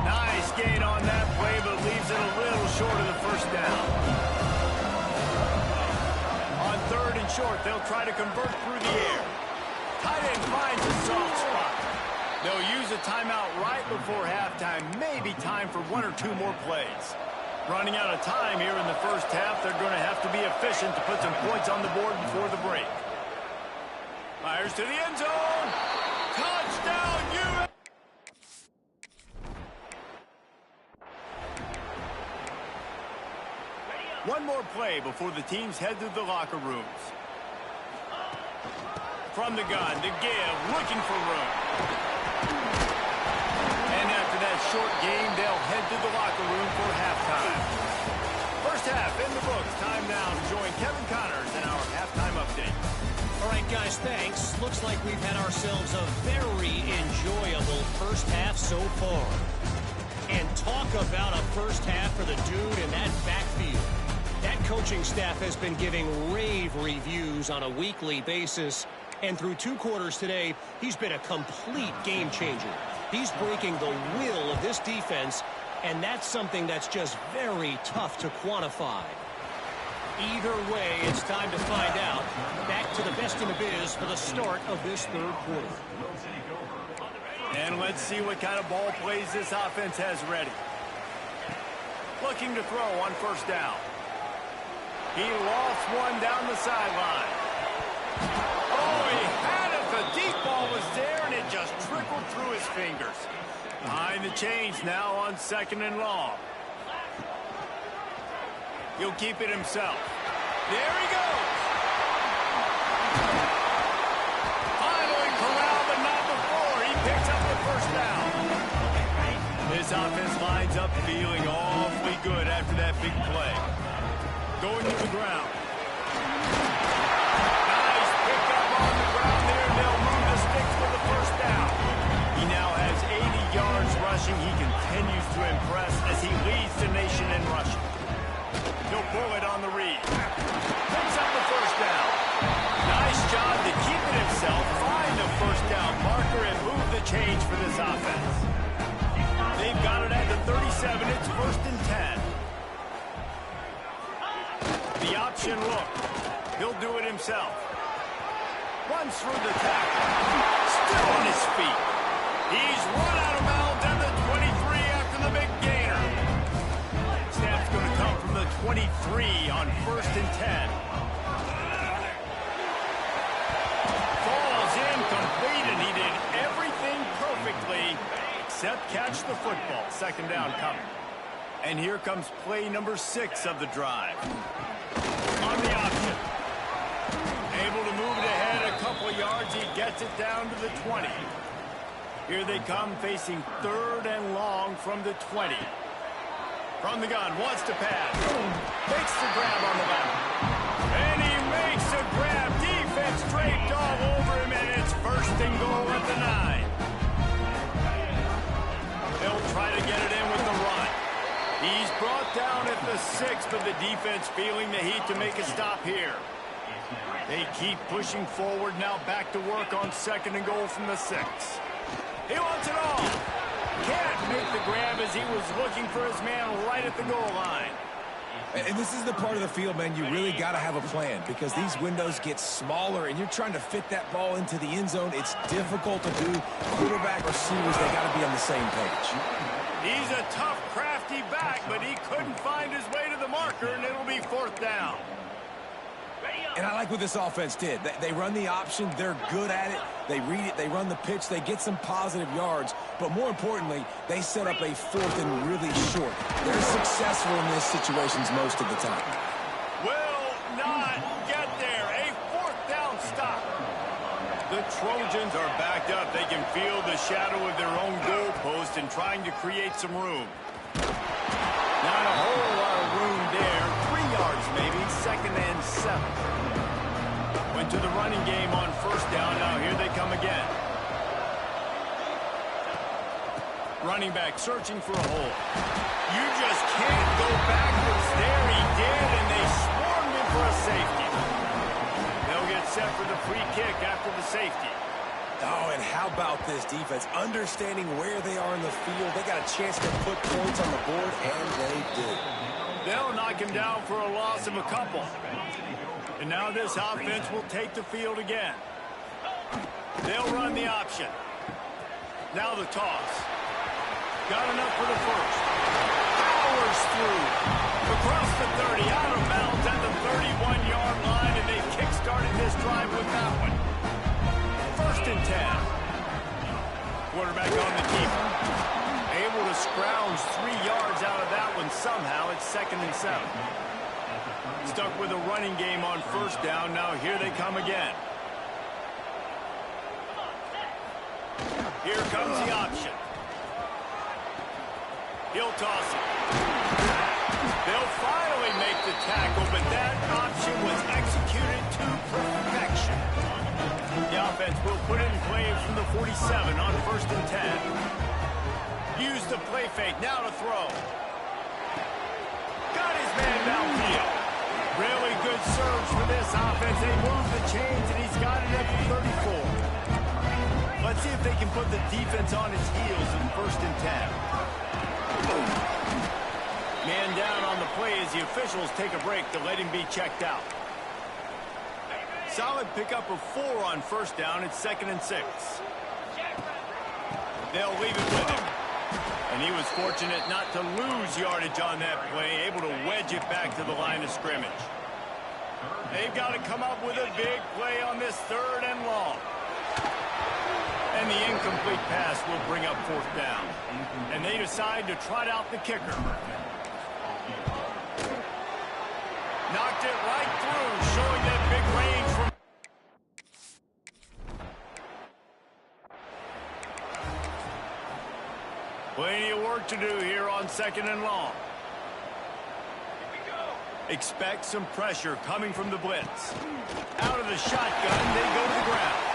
Nice gain on that play, but leaves it a little short of the first down. On 3rd and short, they'll try to convert through the air. Tight end finds a soft spot. They'll use a timeout right before halftime. Maybe time for 1 or 2 more plays. Running out of time here in the first half. They're going to have to be efficient to put some points on the board before the break. Fires to the end zone. Touchdown, USA! One more play before the teams head to the locker rooms. From the gun to give, looking for room. And after that short game, they'll head to the locker room for halftime. First half in the books. Time now to join Kevin Connors in our halftime update. All right, guys, thanks. Looks like we've had ourselves a very enjoyable first half so far. And talk about a first half for the dude in that backfield. That coaching staff has been giving rave reviews on a weekly basis. And through 2 quarters today, he's been a complete game changer. He's breaking the will of this defense, and that's something that's just very tough to quantify. Either way, it's time to find out. Back to the best in the biz for the start of this 3rd quarter. And let's see what kind of ball plays this offense has ready. Looking to throw on 1st down. He lost one down the sideline. Oh, he had it. The deep ball was there, and it just trickled through his fingers. Behind the chains now on 2nd and long. He'll keep it himself. There he goes. Finally corralled, but not before. He picks up the first down. This offense lines up feeling awfully good after that big play. Going to the ground. Nice pick up on the ground there. They'll move the sticks for the first down. He now has 80 yards rushing. He continues to impress as he leads the nation in rushing. He'll pull it on the read. Picks up the first down. Nice job to keep it himself, find the first down marker, and move the change for this offense. They've got it at the 37. It's 1st and 10. The option look. He'll do it himself. Runs through the tackle. Still on his feet. He's run out of bounds at the 23 after the big gainer. Snap's going to come from the 23 on 1st and 10. Falls incomplete, and he did everything perfectly except catch the football. 2nd down coming. And here comes play number 6 of the drive. On the option. Able to move it ahead a couple of yards. He gets it down to the 20. Here they come facing 3rd and long from the 20. From the gun, wants to pass. Makes the grab on the back. And he makes a grab. Defense draped all over him, and it's 1st and goal at the 9. They'll try to get it in with the run. He's brought down at the 6, but the defense feeling the heat to make a stop here. They keep pushing forward, now back to work on 2nd and goal from the 6. He wants it all. Can't make the grab as he was looking for his man right at the goal line. And this is the part of the field, man, you really got to have a plan because these windows get smaller and you're trying to fit that ball into the end zone. It's difficult to do. Quarterback, receivers, they got to be on the same page. He's a tough, crafty back, but he couldn't find his way to the marker, and it'll be 4th down. And I like what this offense did. They run the option. They're good at it. They read it. They run the pitch. They get some positive yards. But more importantly, they set up a 4th and really short. They're successful in these situations most of the time. Will not get there. A 4th down stop. The Trojans are backed up. They can feel the shadow of their own goalpost and trying to create some room. Not a whole lot of room there. 3 yards maybe. 2nd and 7. Went to the running game on 1st down. Now here they come again. Running back searching for a hole. You just can't go backwards there. He did, and they swarmed him for a safety. They'll get set for the free kick after the safety. Oh, and how about this defense? Understanding where they are in the field. They got a chance to put points on the board, and they did. They'll knock him down for a loss of a couple. And now this offense will take the field again. They'll run the option. Now the toss. Got enough for the first. Powers through. Across the 30, out of bounds at the 31-yard line, and they've kick-started this drive with that one. 1st and 10. Quarterback on the keeper. Able to scrounge 3 yards out of that one somehow. It's 2nd and 7. Stuck with a running game on 1st down. Now here they come again. Here comes the option. He'll toss it. They'll finally make the tackle, but that option was executed to perfection. The offense will put it in play from the 47 on 1st and 10. Use the play fake. Now to throw. Got his man downfield. Really good surge for this offense. They move the chains, and he's got it at the 34. Let's see if they can put the defense on its heels in 1st and 10. Man down on the play as the officials take a break to let him be checked out. Solid pickup of 4 on 1st down. It's 2nd and 6. They'll leave it with him. And he was fortunate not to lose yardage on that play, able to wedge it back to the line of scrimmage. They've got to come up with a big play on this 3rd and long. And And the incomplete pass will bring up fourth down. And they decide to trot out the kicker. Knocked it right through, showing that big range from... Plenty of work to do here on 2nd and long. Expect some pressure coming from the blitz. Out of the shotgun, they go to the ground.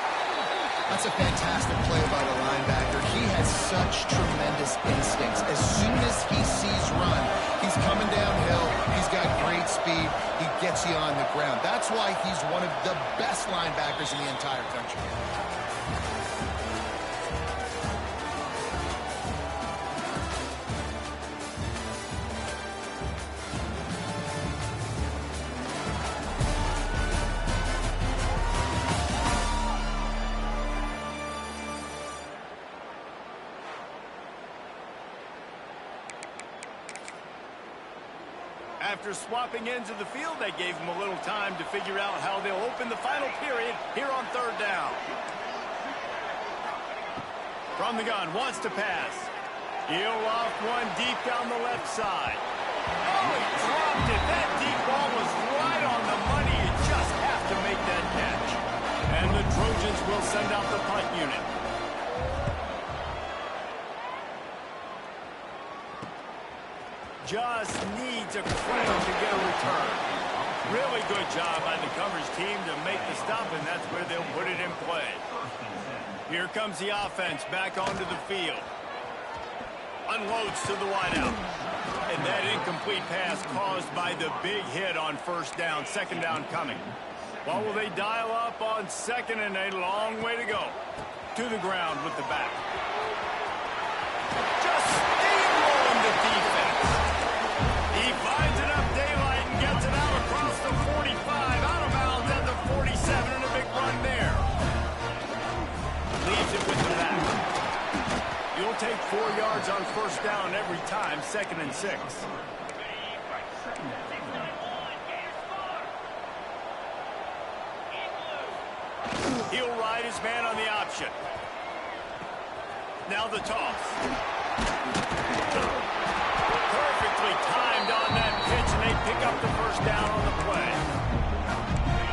That's a fantastic play by the linebacker. He has such tremendous instincts. As soon as he sees run, he's coming downhill. He's got great speed. He gets you on the ground. That's why he's one of the best linebackers in the entire country. After swapping ends of the field, that gave them a little time to figure out how they'll open the final period here on 3rd down. From the gun, wants to pass. He'll loft one deep down the left side. Oh, he dropped it. That deep ball was right on the money. You just have to make that catch. And the Trojans will send out the punt unit. Just needs a crank to get a return. Really good job by the coverage team to make the stop, and that's where they'll put it in play. Here comes the offense back onto the field. Unloads to the wideout. And that incomplete pass caused by the big hit on 1st down, 2nd down coming. What will they dial up on 2nd and a long way to go? To the ground with the back. Just steamrolling the defense. He finds enough daylight and gets it out across the 45, out of bounds at the 47, and a big run there. Leaves it with the back. You'll take 4 yards on 1st down every time, 2nd and 6. He'll ride his man on the option. Now the toss. Perfectly timed on that pitch, and they pick up the 1st down on the play.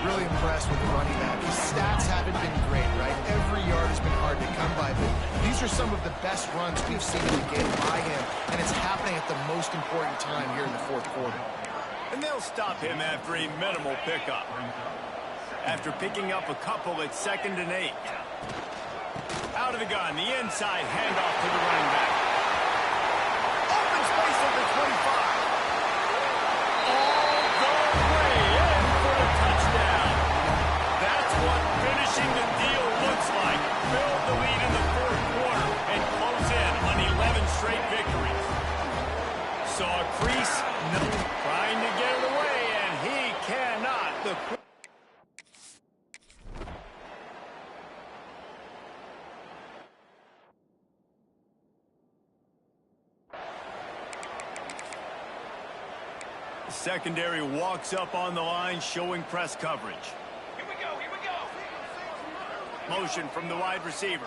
Really impressed with the running back. His stats haven't been great, right? Every yard has been hard to come by, but these are some of the best runs we've seen in the game by him, and it's happening at the most important time here in the 4th quarter. And they'll stop him after a minimal pickup. After picking up a couple at 2nd and 8. Out of the gun, the inside handoff to the running back. Open space at the 25. All the way in for the touchdown. That's what finishing the deal looks like. Build the lead in the 4th quarter and close in on 11 straight victories. Saw a crease, no, trying to get it away, and he cannot. Secondary walks up on the line, showing press coverage. Here we go, here we go. Motion from the wide receiver.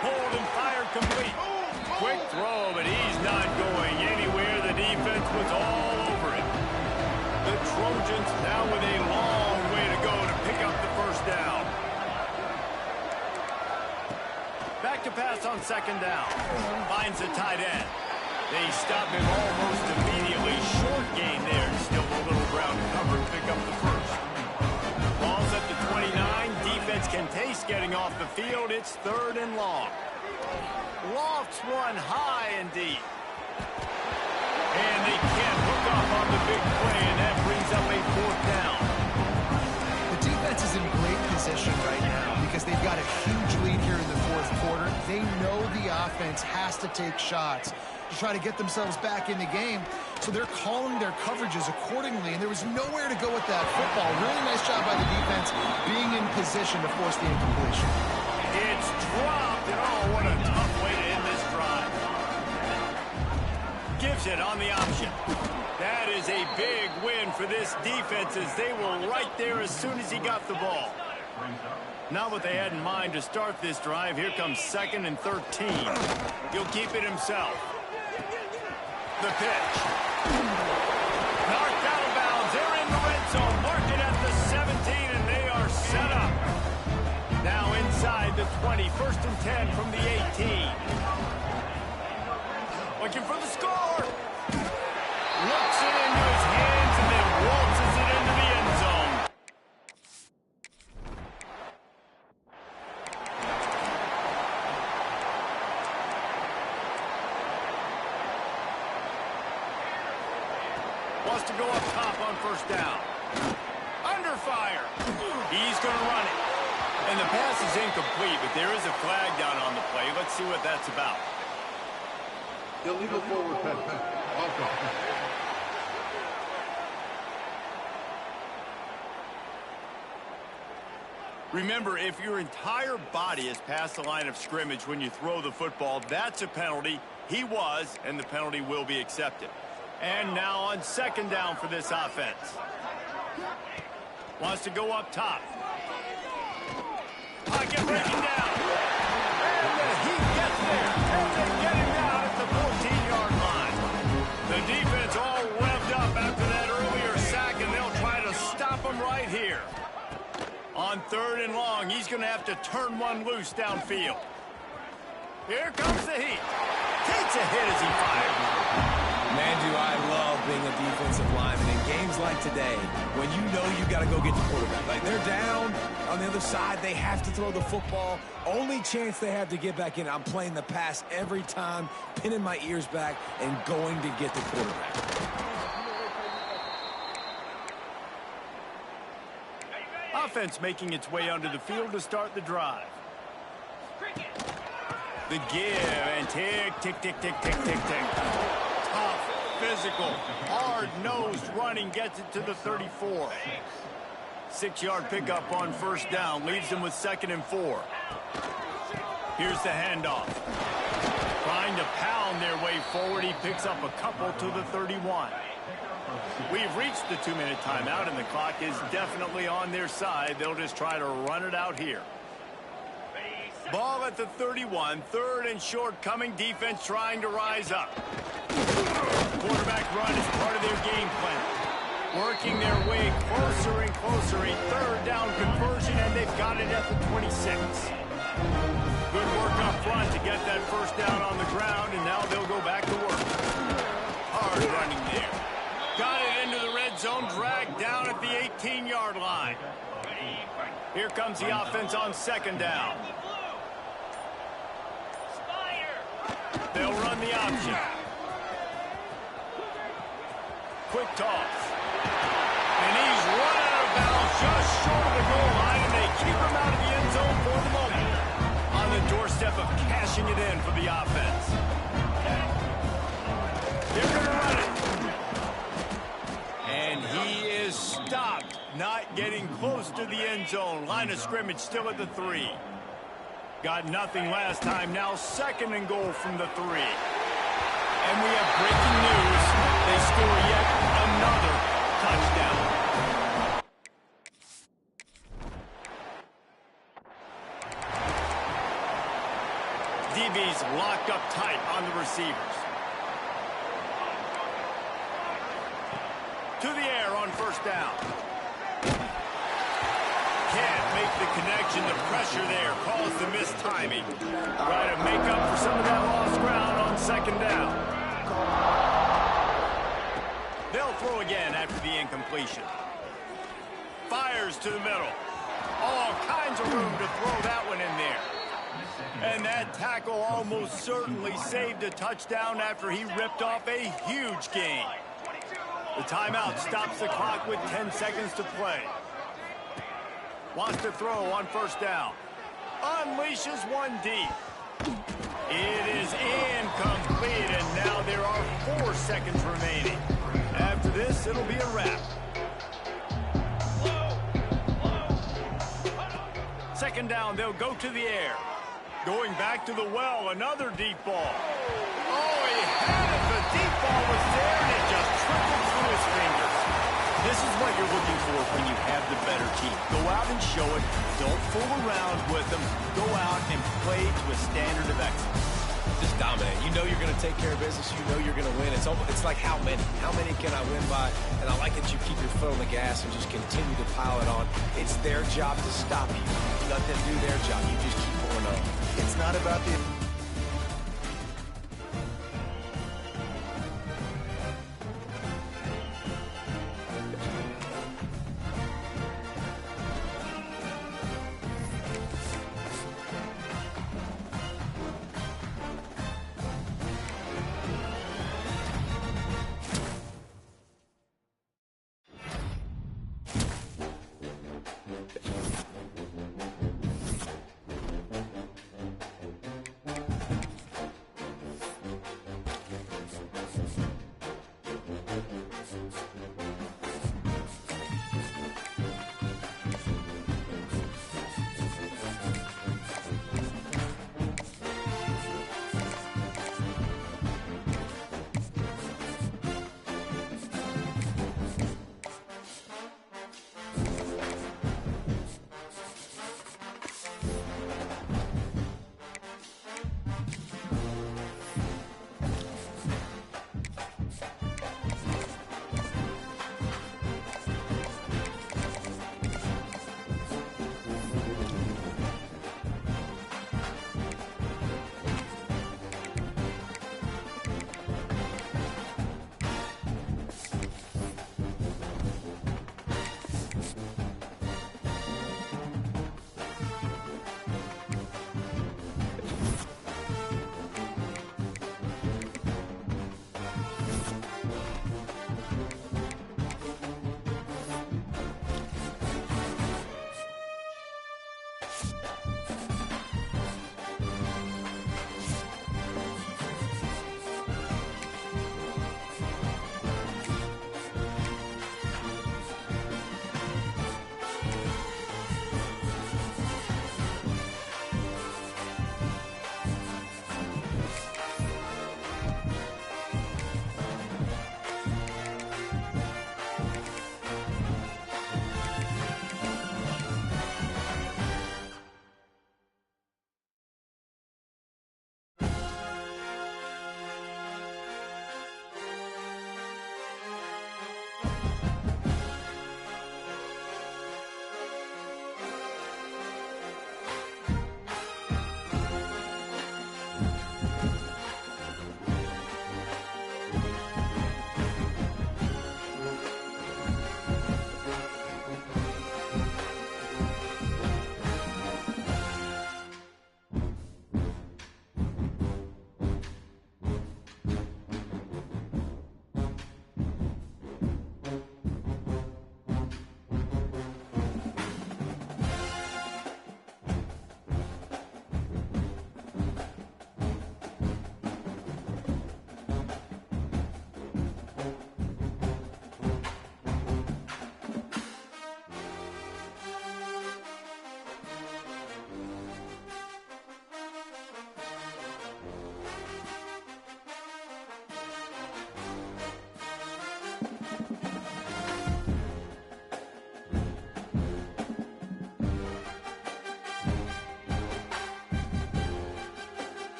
Hold and fire complete. Quick throw, but he's not going anywhere. The defense was all over it. The Trojans now with a long way to go to pick up the 1st down. Back to pass on 2nd down. Finds the tight end. They stop him almost immediately. Short gain there. Still a little ground to cover to pick up the 1st. Ball's at the 29. Defense can taste getting off the field. It's 3rd and long. Lofts one high and deep. And they can't hook up on the big play, and that brings up a 4th down. The defense is in great position right now because they've got a huge lead here in the 4th quarter. They know the offense has to take shots to try to get themselves back in the game. So they're calling their coverages accordingly, and there was nowhere to go with that football. Really nice job by the defense being in position to force the incompletion. It's dropped, and oh, what a tough way to end this drive. Gives it on the option. That is a big win for this defense, as they were right there as soon as he got the ball. Not what they had in mind to start this drive. Here comes 2nd and 13. He'll keep it himself. The pitch. Knocked out of bounds. They're in the red zone. Mark it at the 17, and they are set up. Now inside the 20. 1st and 10 from the 18. Looking for the score. Looks it into his hands and then waltzes it into the end zone. Wants to go up top on 1st down. Under fire. He's going to run it. And the pass is incomplete, but there is a flag down on the play. Let's see what that's about. Illegal forward pass. Remember, if your entire body is past the line of scrimmage when you throw the football, that's a penalty. He was, and the penalty will be accepted. And now on 2nd down for this offense. Wants to go up top. Pocket breaking down. And he gets there. And they get him down at the 14-yard line. The defense all revved up after that earlier sack, and they'll try to stop him right here. On 3rd and long, he's going to have to turn one loose downfield. Here comes the heat. Takes a hit as he fires. Man, do I love being a defensive lineman in games like today when you know you got to go get the quarterback. Like, they're down on the other side. They have to throw the football. Only chance they have to get back in. I'm playing the pass every time, pinning my ears back, and going to get the quarterback. Offense making its way onto the field to start the drive. The give and tick, tick, tick, tick, tick, tick, tick. Tough, physical, hard-nosed running gets it to the 34. 6-yard pickup on 1st down leaves them with 2nd and 4. Here's the handoff. Trying to pound their way forward. He picks up a couple to the 31. We've reached the 2-minute timeout, and the clock is definitely on their side. They'll just try to run it out here. Ball at the 31, 3rd and short coming. Defense trying to rise up. Quarterback run is part of their game plan. Working their way closer and closer. A 3rd down conversion, and they've got it at the 26. Good work up front to get that 1st down on the ground, and now they'll go back to work. Hard running there. Got it into the red zone, dragged down at the 18-yard line. Here comes the offense on 2nd down. They'll run the option. Quick toss. And he's run out of bounds just short of the goal line, and they keep him out of the end zone for the moment. On the doorstep of cashing it in for the offense. They're going to run it. And he is stopped, not getting close to the end zone. Line of scrimmage still at the 3. Got nothing last time. Now 2nd and goal from the 3. And we have breaking news. They score yet another touchdown. DB's locked up tight on the receivers. To the air on 1st down. Can't make the connection. The pressure there caused the missed timing. Try to make up for some of that lost ground on 2nd down. They'll throw again after the incompletion. Fires to the middle. All kinds of room to throw that one in there. And that tackle almost certainly saved a touchdown after he ripped off a huge gain. The timeout stops the clock with 10 seconds to play. Wants to throw on 1st down. Unleashes one deep. It is incomplete, and now there are 4 seconds remaining. After this, it'll be a wrap. 2nd down, they'll go to the air. Going back to the well, another deep ball. Oh, he had it. The deep ball was there, and it just trickled through his fingers. This is what you're looking for when you have the better team. Go out and show it. Don't fool around with them. Go out and play to a standard of excellence. Just dominate. You know you're going to take care of business. You know you're going to win. It's like how many? How many can I win by? And I like that you keep your foot on the gas and just continue to pile it on. It's their job to stop you. Let them do their job. You just keep going on. It's not about the...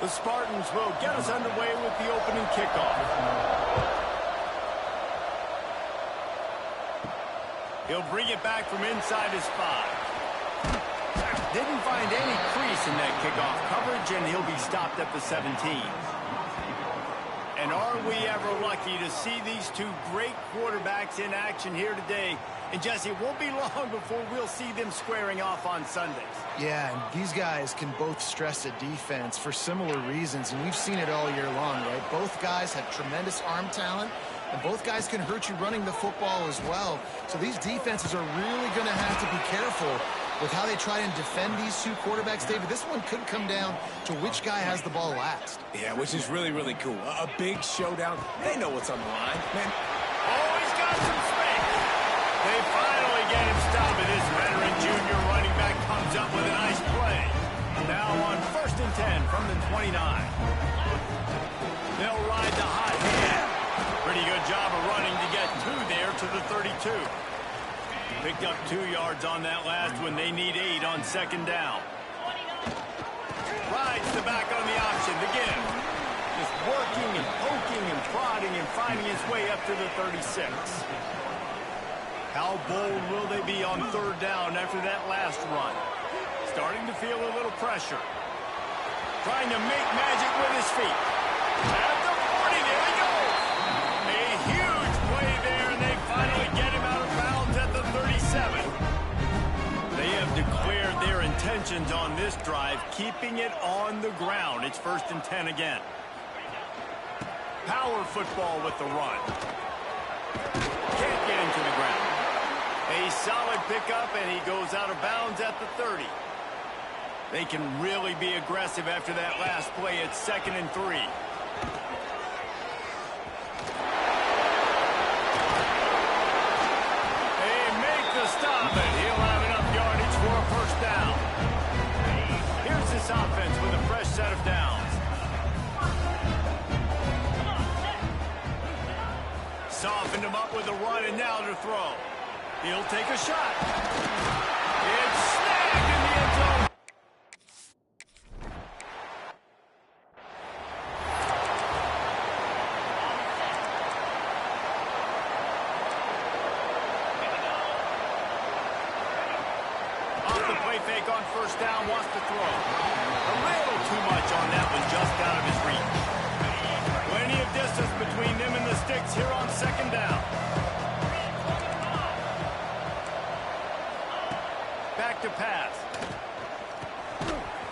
The Spartans will get us underway with the opening kickoff. He'll bring it back from inside his 5. Didn't find any crease in that kickoff coverage, and he'll be stopped at the 17. And are we ever lucky to see these two great quarterbacks in action here today? And Jesse, it won't be long before we'll see them squaring off on Sundays. Yeah, and these guys can both stress a defense for similar reasons, and we've seen it all year long, right? Both guys have tremendous arm talent, and both guys can hurt you running the football as well. So these defenses are really going to have to be careful with how they try and defend these two quarterbacks. David, this one could come down to which guy has the ball last. Yeah, which is really, really cool. A big showdown. They know what's on the line. Man. Oh, he's got some space. They finally get him stopped. This veteran junior running back comes up with a nice play. Now on 1st and 10 from the 29. They'll ride the hot hand. Pretty good job of running to get 2 there to the 32. Picked up 2 yards on that last one. They need 8 on 2nd down. Rides the back on the option. The give. Just working and poking and prodding and finding his way up to the 36. How bold will they be on 3rd down after that last run? Starting to feel a little pressure. Trying to make magic with his feet. At the 40, there he goes. A huge play there, and they finally get him out of bounds at the 37. They have declared their intentions on this drive, keeping it on the ground. It's 1st and 10 again. Power football with the run. Can't get him to the ground. A solid pickup, and he goes out of bounds at the 30. They can really be aggressive after that last play. It's 2nd and 3. They make the stop, and he'll have enough yardage for a 1st down. Here's this offense with a fresh set of downs. Softened him up with a run, and now to throw. He'll take a shot. It's snagged in the end zone. Off the play fake on 1st down, wants to throw. A little too much on that one, just out of his reach. Plenty of distance between them and the sticks here on 2nd down. Back to pass.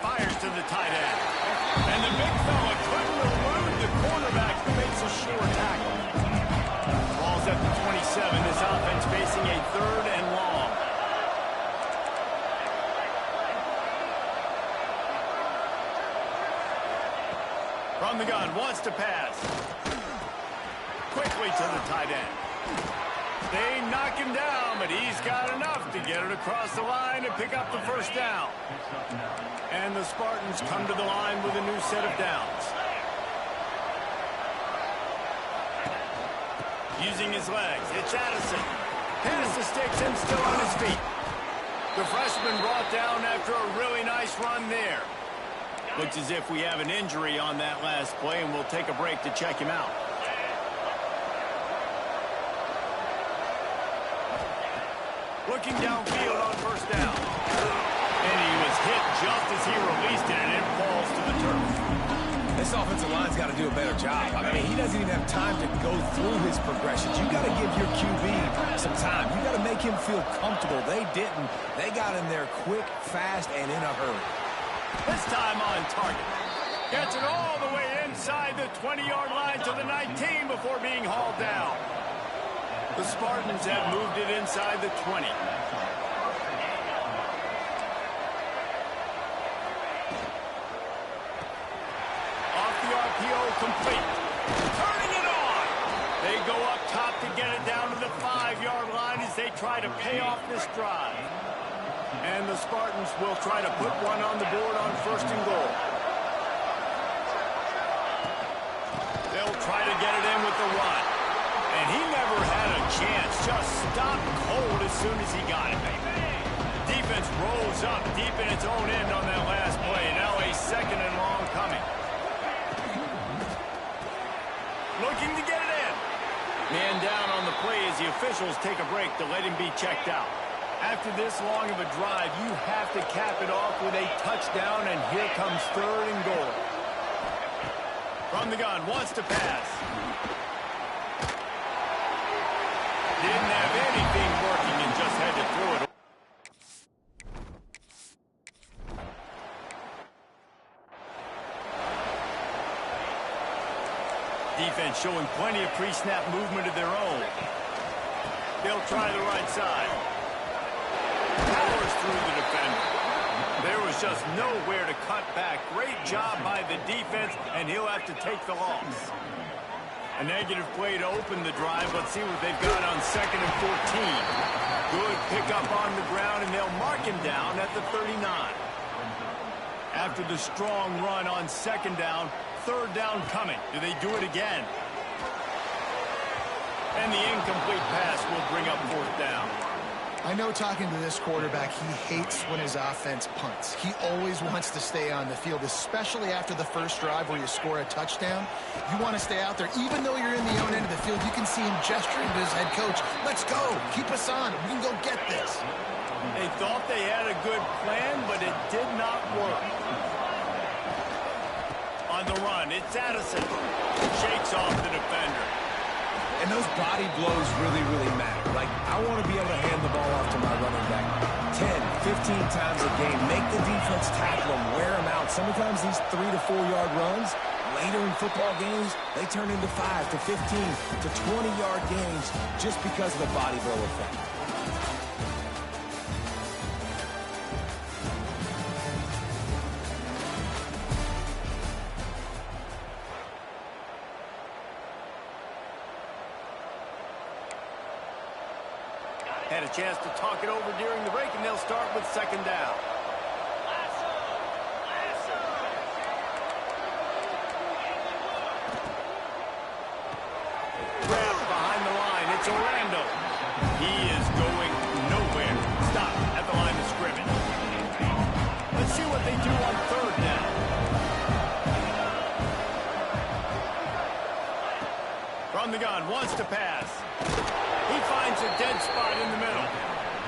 Fires to the tight end. And the big fella couldn't elude the cornerback who makes a sure tackle. Ball's at the 27. This offense facing a 3rd and long. From the gun, wants to pass. Quickly to the tight end. They knock him down, but he's got enough to get it across the line and pick up the 1st down. And the Spartans come to the line with a new set of downs. Using his legs, it's Addison. Past the sticks and still on his feet. The freshman brought down after a really nice run there. Looks as if we have an injury on that last play, and we'll take a break to check him out. Looking downfield on 1st down. And he was hit just as he released it, and it falls to the turf. This offensive line's got to do a better job. I mean, he doesn't even have time to go through his progressions. You got to give your QB some time. You got to make him feel comfortable. They didn't. They got in there quick, fast, and in a hurry. This time on target. Gets it all the way inside the 20-yard line to the 19 before being hauled down. The Spartans have moved it inside the 20. Off the RPO, complete. Turning it on. They go up top to get it down to the 5-yard line as they try to pay off this drive. And the Spartans will try to put one on the board on 1st and goal. They'll try to get it in with the run. And he never had a chance. Just stopped cold as soon as he got it. Defense rolls up deep in its own end on that last play. Now a 2nd and long coming. looking to get it in. Man down on the play as the officials take a break to let him be checked out. After this long of a drive, you have to cap it off with a touchdown, and here comes 3rd and goal. From the gun, wants to pass. Didn't have anything working and just had to throw it. Defense showing plenty of pre-snap movement of their own. They'll try the right side. Powers through the defender. There was just nowhere to cut back. Great job by the defense, and he'll have to take the loss. A negative play to open the drive. Let's see what they've got on 2nd and 14. Good pickup on the ground, and they'll mark him down at the 39. After the strong run on 2nd down, 3rd down coming. Do they do it again? And the incomplete pass will bring up 4th down. I know talking to this quarterback, he hates when his offense punts. He always wants to stay on the field, especially after the first drive where you score a touchdown. You want to stay out there. Even though you're in the own end of the field, you can see him gesturing to his head coach. Let's go. Keep us on. We can go get this. They thought they had a good plan, but it did not work. On the run, it's Addison. Shakes off the defender. And those body blows really, really matter. Like, I want to be able to hand the ball off to my running back 10, 15 times a game. Make the defense tackle them, wear them out. Sometimes these 3 to 4 yard runs, later in football games, they turn into 5 to 15 to 20 yard games just because of the body blow effect. Had a chance to talk it over during the break, and they'll start with 2nd down. Wrapped behind the line, it's Orlando. He is going nowhere. Stop at the line of scrimmage. Let's see what they do on 3rd down. From the gun, wants to pass. He finds a dead spot in the middle.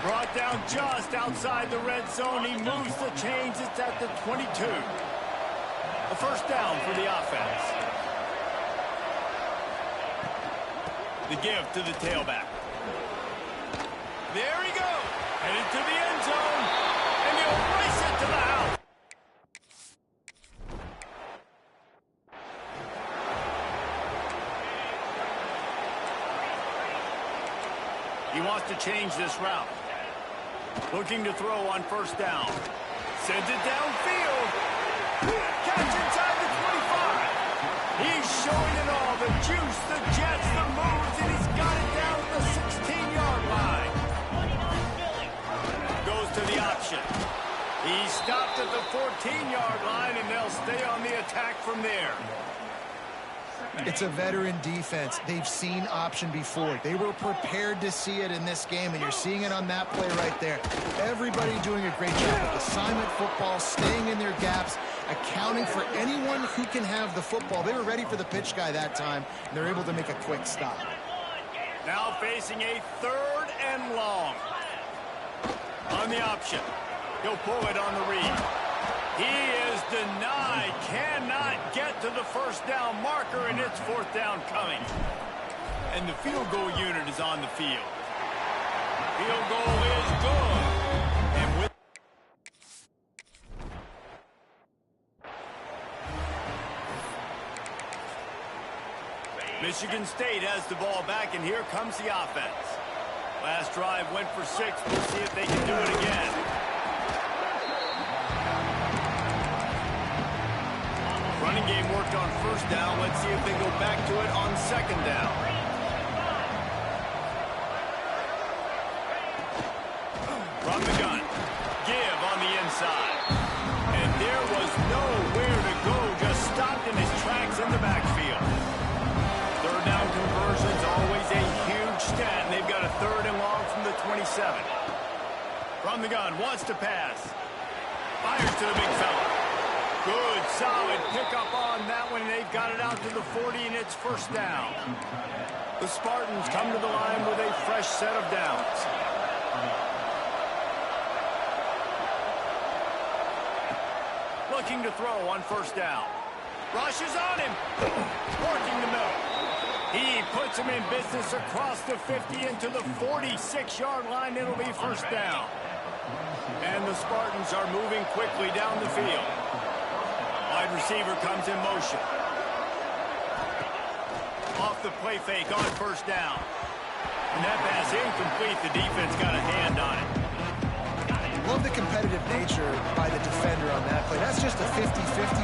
Brought down just outside the red zone. He moves the chains. It's at the 22. A 1st down for the offense. The give to the tailback. There he goes. Headed to the end zone. And he'll race it to the house. He wants to change this route. Looking to throw on 1st down. Sends it downfield. Catch inside the 25. He's showing it all. The juice, the jets, the moves, and he's got it down to the 16-yard line. Goes to the option. He stopped at the 14-yard line, and they'll stay on the attack from there. It's a veteran defense. They've seen option before. They were prepared to see it in this game, and you're seeing it on that play right there. Everybody doing a great job with assignment football, staying in their gaps, accounting for anyone who can have the football. They were ready for the pitch guy that time, and they're able to make a quick stop. Now facing a 3rd and long. On the option. He'll pull it on the read. He is denied, cannot get to the 1st down marker, and it's 4th down coming. And the field goal unit is on the field. Field goal is good. And with Michigan State has the ball back, and here comes the offense. Last drive went for 6. We'll see if they can do it again. Running game worked on 1st down. Let's see if they go back to it on 2nd down. From the gun. Give on the inside. And there was nowhere to go. Just stopped in his tracks in the backfield. 3rd down conversion's always a huge stat. And they've got a 3rd and long from the 27. From the gun. Wants to pass. Fires to the big fella. Good, solid pickup on that one. They've got it out to the 40, and it's first down. The Spartans come to the line with a fresh set of downs. Looking to throw on first down. Rushes on him. Working the middle. He puts him in business across the 50 into the 46-yard line. It'll be first down. And the Spartans are moving quickly down the field. Wide receiver comes in motion. Off the play fake on first down. And that pass incomplete. The defense got a hand on it. Love the competitive nature by the defender on that play. That's just a 50-50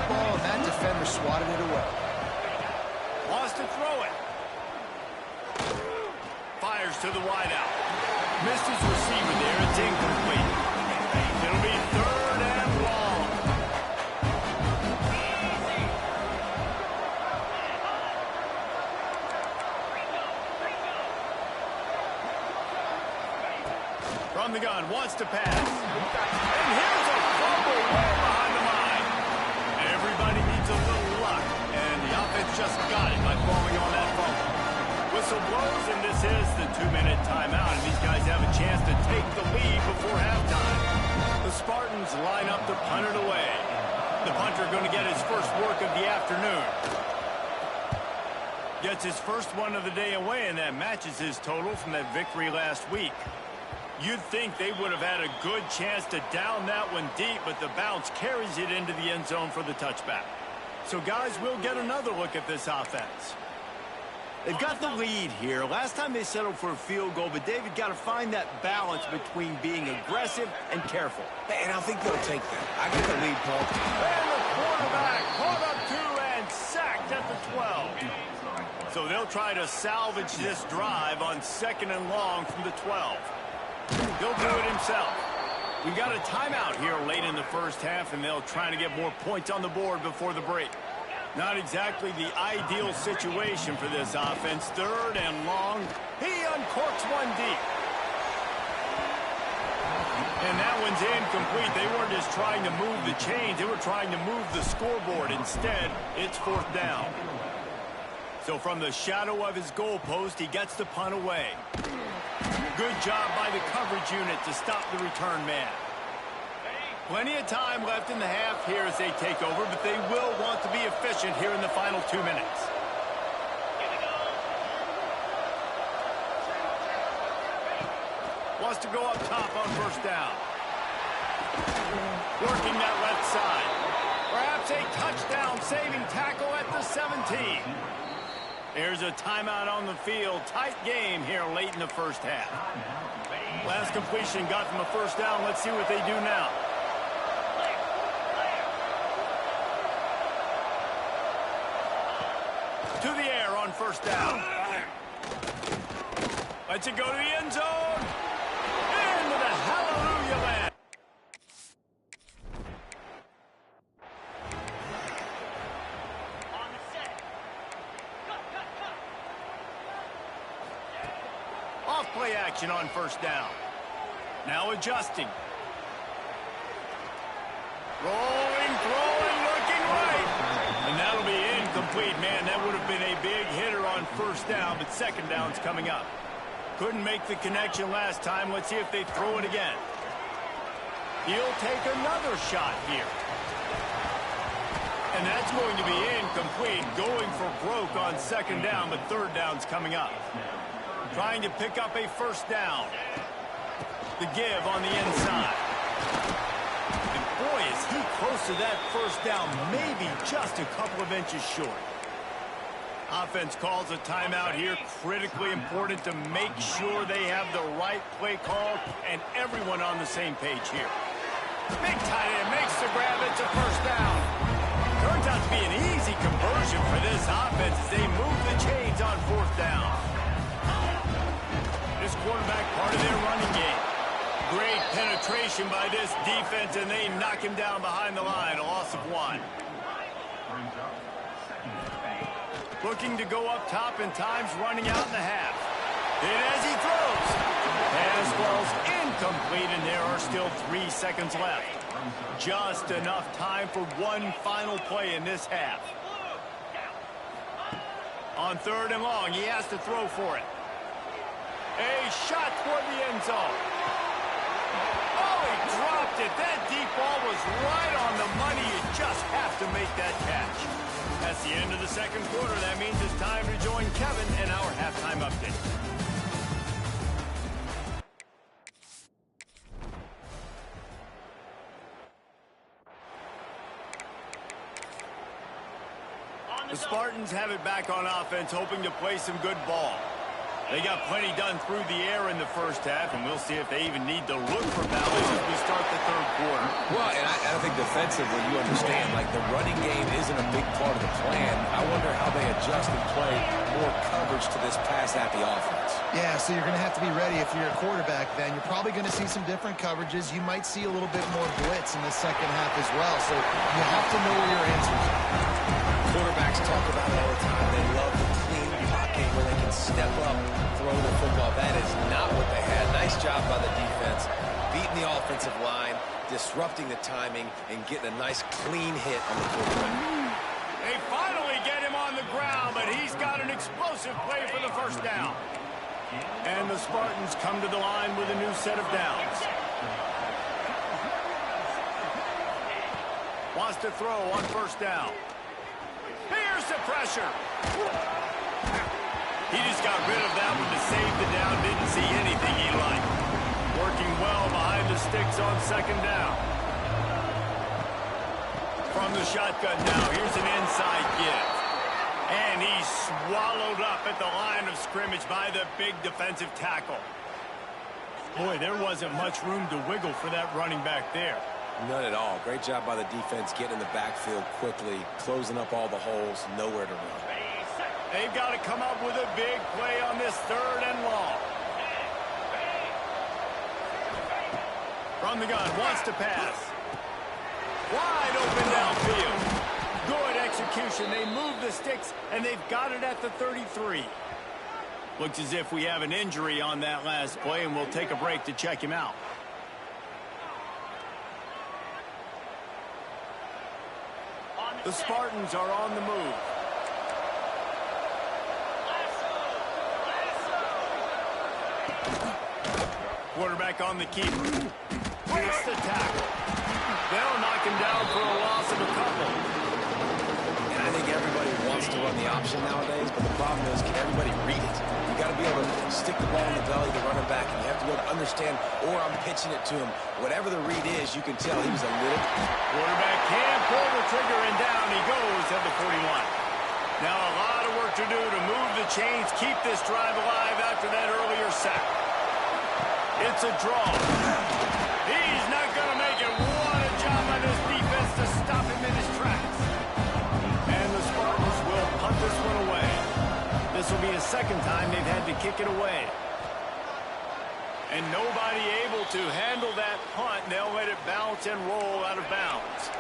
ball, and that defender swatted it away. Wants to throw it. Fires to the wideout. Missed his receiver there. It's incomplete. It'll be third and long. From the gun, wants to pass. And here's a fumble way behind the line. Everybody needs a little luck, and the offense just got it by falling on that fumble. Whistle blows, and this is the 2-minute timeout, and these guys have a chance to take the lead before halftime. The Spartans line up to punt it away. The punter going to get his first work of the afternoon. Gets his first one of the day away, and that matches his total from that victory last week. You'd think they would have had a good chance to down that one deep, but the bounce carries it into the end zone for the touchback. So, guys, we'll get another look at this offense. They've got the lead here. Last time they settled for a field goal, but David got to find that balance between being aggressive and careful. And I think they'll take that. I got the lead, Paul. And the quarterback caught up to and sacked at the 12. So they'll try to salvage this drive on 2nd and long from the 12. He'll do it himself. We've got a timeout here late in the first half, and they'll try to get more points on the board before the break. Not exactly the ideal situation for this offense. 3rd and long. He uncorks one deep. And that one's incomplete. They weren't just trying to move the chains. They were trying to move the scoreboard. Instead, it's 4th down. So from the shadow of his goalpost, he gets the punt away. Good job by the coverage unit to stop the return man. Plenty of time left in the half here as they take over, but they will want to be efficient here in the final 2 minutes. Wants to go up top on first down. Working that left side. Perhaps a touchdown-saving tackle at the 17. There's a timeout on the field. Tight game here late in the first half. Last completion got them a first down. Let's see what they do now. To the air on first down. Lets it go to the end zone. Into the hallelujah land. Off play action on first down. Now adjusting. Rolling, throwing, looking right. And that'll be incomplete. Man, that would have been a big hitter on first down, but second down's coming up. Couldn't make the connection last time. Let's see if they throw it again. He'll take another shot here. And that's going to be incomplete. Going for broke on second down, but third down's coming up. Trying to pick up a first down. The give on the inside. And boy, is he close to that first down, maybe just a couple of inches short. Offense calls a timeout here. Critically important to make sure they have the right play call and everyone on the same page here. Big tight end makes the grab. It's a first down. Turns out to be an easy conversion for this offense as they move the chains on fourth down. This quarterback part of their running game. Great penetration by this defense, and they knock him down behind the line. A loss of 1. Looking to go up top, and time's running out in the half. And as he throws, pass falls incomplete, and there are still 3 seconds left. Just enough time for one final play in this half. On 3rd and long, he has to throw for it. A shot toward the end zone. Oh, he dropped it. That deep ball was right on the money. You just have to make that catch. That's the end of the 2nd quarter. That means it's time to join Kevin in our halftime update. The Spartans have it back on offense, hoping to play some good ball. They got plenty done through the air in the 1st half, and we'll see if they even need to look for balance as we start the 3rd quarter. Well, and I think defensively, you understand, like the running game isn't a big part of the plan. I wonder how they adjust and play more coverage to this pass-happy offense. Yeah, so you're going to have to be ready if you're a quarterback then. You're probably going to see some different coverages. You might see a little bit more blitz in the 2nd half as well, so you have to know where your answers are. Quarterbacks talk about it all the time. They love the clean pocket where they can step up, throw the football. That is not what they had. Nice job by the defense, beating the offensive line, disrupting the timing, and getting a nice clean hit on the quarterback. They finally get him on the ground, but he's got an explosive play for the 1st down. And the Spartans come to the line with a new set of downs. Wants to throw on 1st down. Here's the pressure. He just got rid of that one to save the down. Didn't see anything he liked. Working well behind the sticks on 2nd down. From the shotgun now, here's an inside give. And he's swallowed up at the line of scrimmage by the big defensive tackle. Boy, there wasn't much room to wiggle for that running back there. None at all. Great job by the defense getting in the backfield quickly, closing up all the holes, nowhere to run. They've got to come up with a big play on this 3rd and long. From the gun, wants to pass. Wide open downfield. Good execution. They move the sticks, and they've got it at the 33. Looks as if we have an injury on that last play, and we'll take a break to check him out. The Spartans are on the move. Quarterback on the keeper. Breaks the tackle. They'll knock him down for a loss of a couple. And I think everybody wants to run the option nowadays, but the problem is, can everybody read it? You got to be able to stick the ball in the belly to run it back, and you have to be able to understand, or I'm pitching it to him. Whatever the read is, you can tell he was a little... Quarterback can't pull the trigger, and down he goes at the 41. Now a lot of work to do to move the chains, keep this drive alive after that earlier sack. It's a draw. He's not going to make it. What a job by this defense to stop him in his tracks. And the Spartans will punt this one away. This will be the 2nd time they've had to kick it away. And nobody able to handle that punt. They'll let it bounce and roll out of bounds.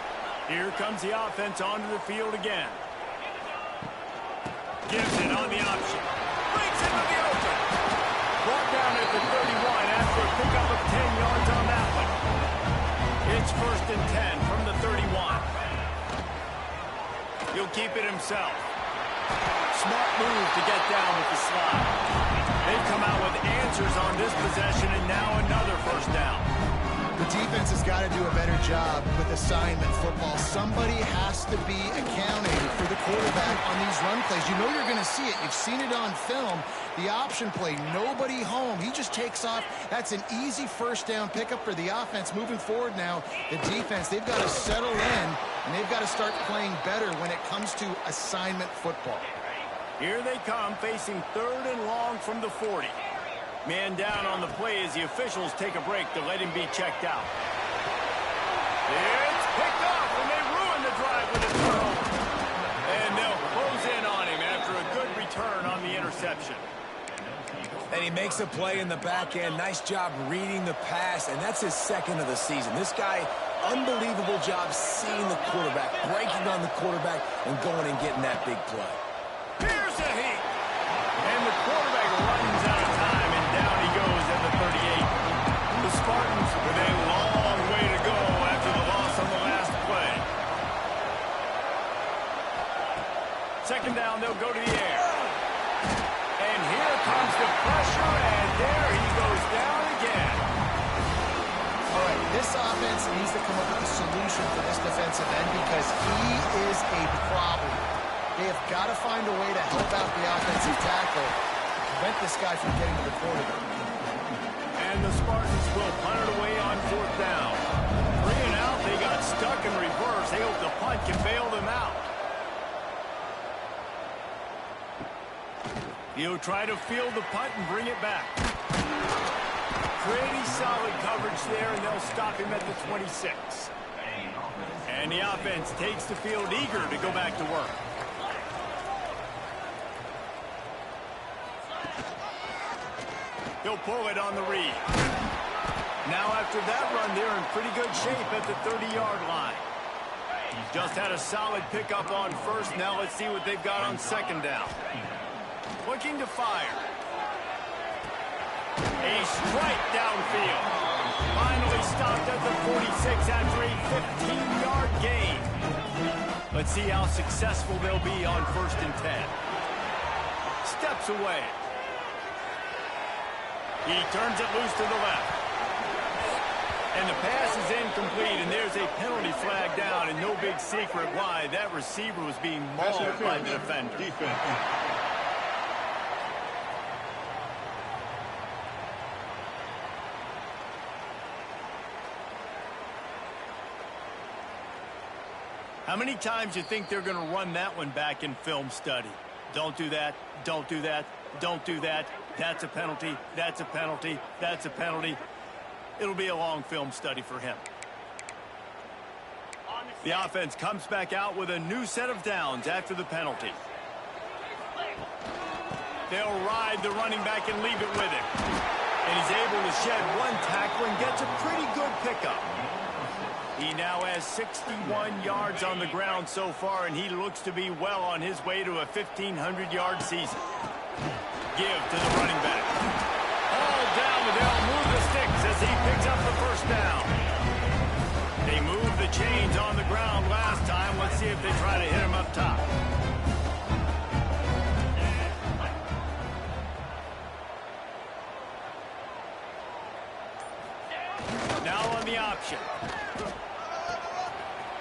Here comes the offense onto the field again. Gibson on the option. Breaks into the open. Brought down at the 31 after a pickup of 10 yards on that one. It's 1st and 10 from the 31. He'll keep it himself. Smart move to get down with the slide. They've come out with answers on this possession, and now another 1st down. The defense has got to do a better job with assignment football. Somebody has to be accounting for the quarterback on these run plays. You know you're going to see it. You've seen it on film. The option play, nobody home. He just takes off. That's an easy 1st down pickup for the offense. Moving forward now, the defense, they've got to settle in, and they've got to start playing better when it comes to assignment football. Here they come, facing 3rd and long from the 40. Man down on the play as the officials take a break to let him be checked out. It's picked off, and they ruin the drive with a turnover. And they'll close in on him after a good return on the interception. And he makes a play in the back end. Nice job reading the pass, and that's his 2nd of the season. This guy, unbelievable job seeing the quarterback, breaking on the quarterback, and going and getting that big play. Here's a heat. And the quarterback runs out of time, and down he goes at the 38. The This offense needs to come up with a solution for this defensive end because he is a problem. They have got to find a way to help out the offensive tackle, prevent this guy from getting to the quarterback. And the Spartans will punt it away on 4th down. 3 and out, they got stuck in reverse. They hope the punt can bail them out. He'll try to field the punt and bring it back. Pretty solid coverage there, and they'll stop him at the 26. And the offense takes the field eager to go back to work. He'll pull it on the read. Now after that run, they're in pretty good shape at the 30-yard line. Just had a solid pickup on 1st. Now let's see what they've got on 2nd down. Looking to fire. A strike downfield. Finally stopped at the 46 after a 15-yard gain. Let's see how successful they'll be on 1st and 10. Steps away. He turns it loose to the left. And the pass is incomplete, and there's a penalty flag down, and no big secret why. That receiver was being mauled by the defender. How many times do you think they're going to run that one back in film study? Don't do that. Don't do that. Don't do that. That's a penalty. That's a penalty. That's a penalty. It'll be a long film study for him. The offense comes back out with a new set of downs after the penalty. They'll ride the running back and leave it with him. And he's able to shed one tackle and gets a pretty good pickup. He now has 61 yards on the ground so far, and he looks to be well on his way to a 1,500-yard season. Give to the running back. All down, but they'll move the sticks as he picks up the 1st down. They moved the chains on the ground last time. Let's see if they try to hit him up top. Now on the option.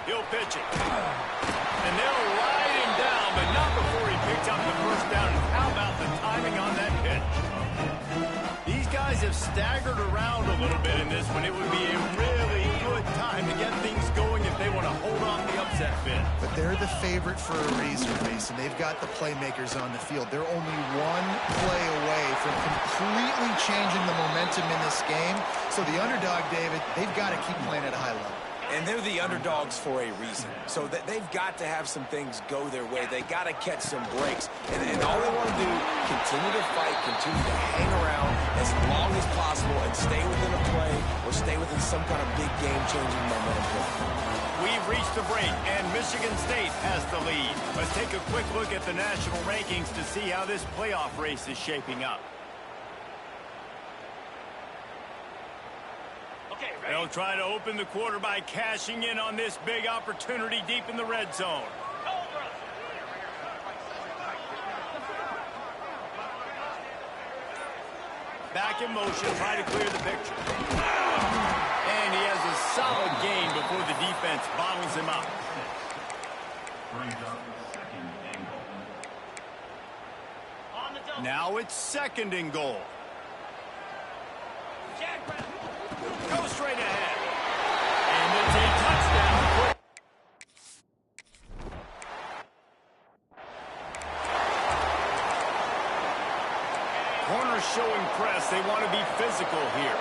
He'll pitch it. And they'll ride him down, but not before he picks up the 1st down. And how about the timing on that pitch? These guys have staggered around a little bit in this one. It would be a really good time to get things going if they want to hold off the upset bid. But they're the favorite for a reason, Mason. They've got the playmakers on the field. They're only one play away from completely changing the momentum in this game. So the underdog, David, they've got to keep playing at a high level. And they're the underdogs for a reason. So that they've got to have some things go their way. They got to catch some breaks. And all they want to do, continue to fight, continue to hang around as long as possible and stay within a play or stay within some kind of big game-changing momentum play. We've reached the break, and Michigan State has the lead. Let's take a quick look at the national rankings to see how this playoff race is shaping up. They'll try to open the quarter by cashing in on this big opportunity deep in the red zone. Back in motion, try to clear the picture. And he has a solid gain before the defense bottles him up. Now it's 2nd and goal. Go straight ahead. And it's a touchdown. Corner showing press. They want to be physical here.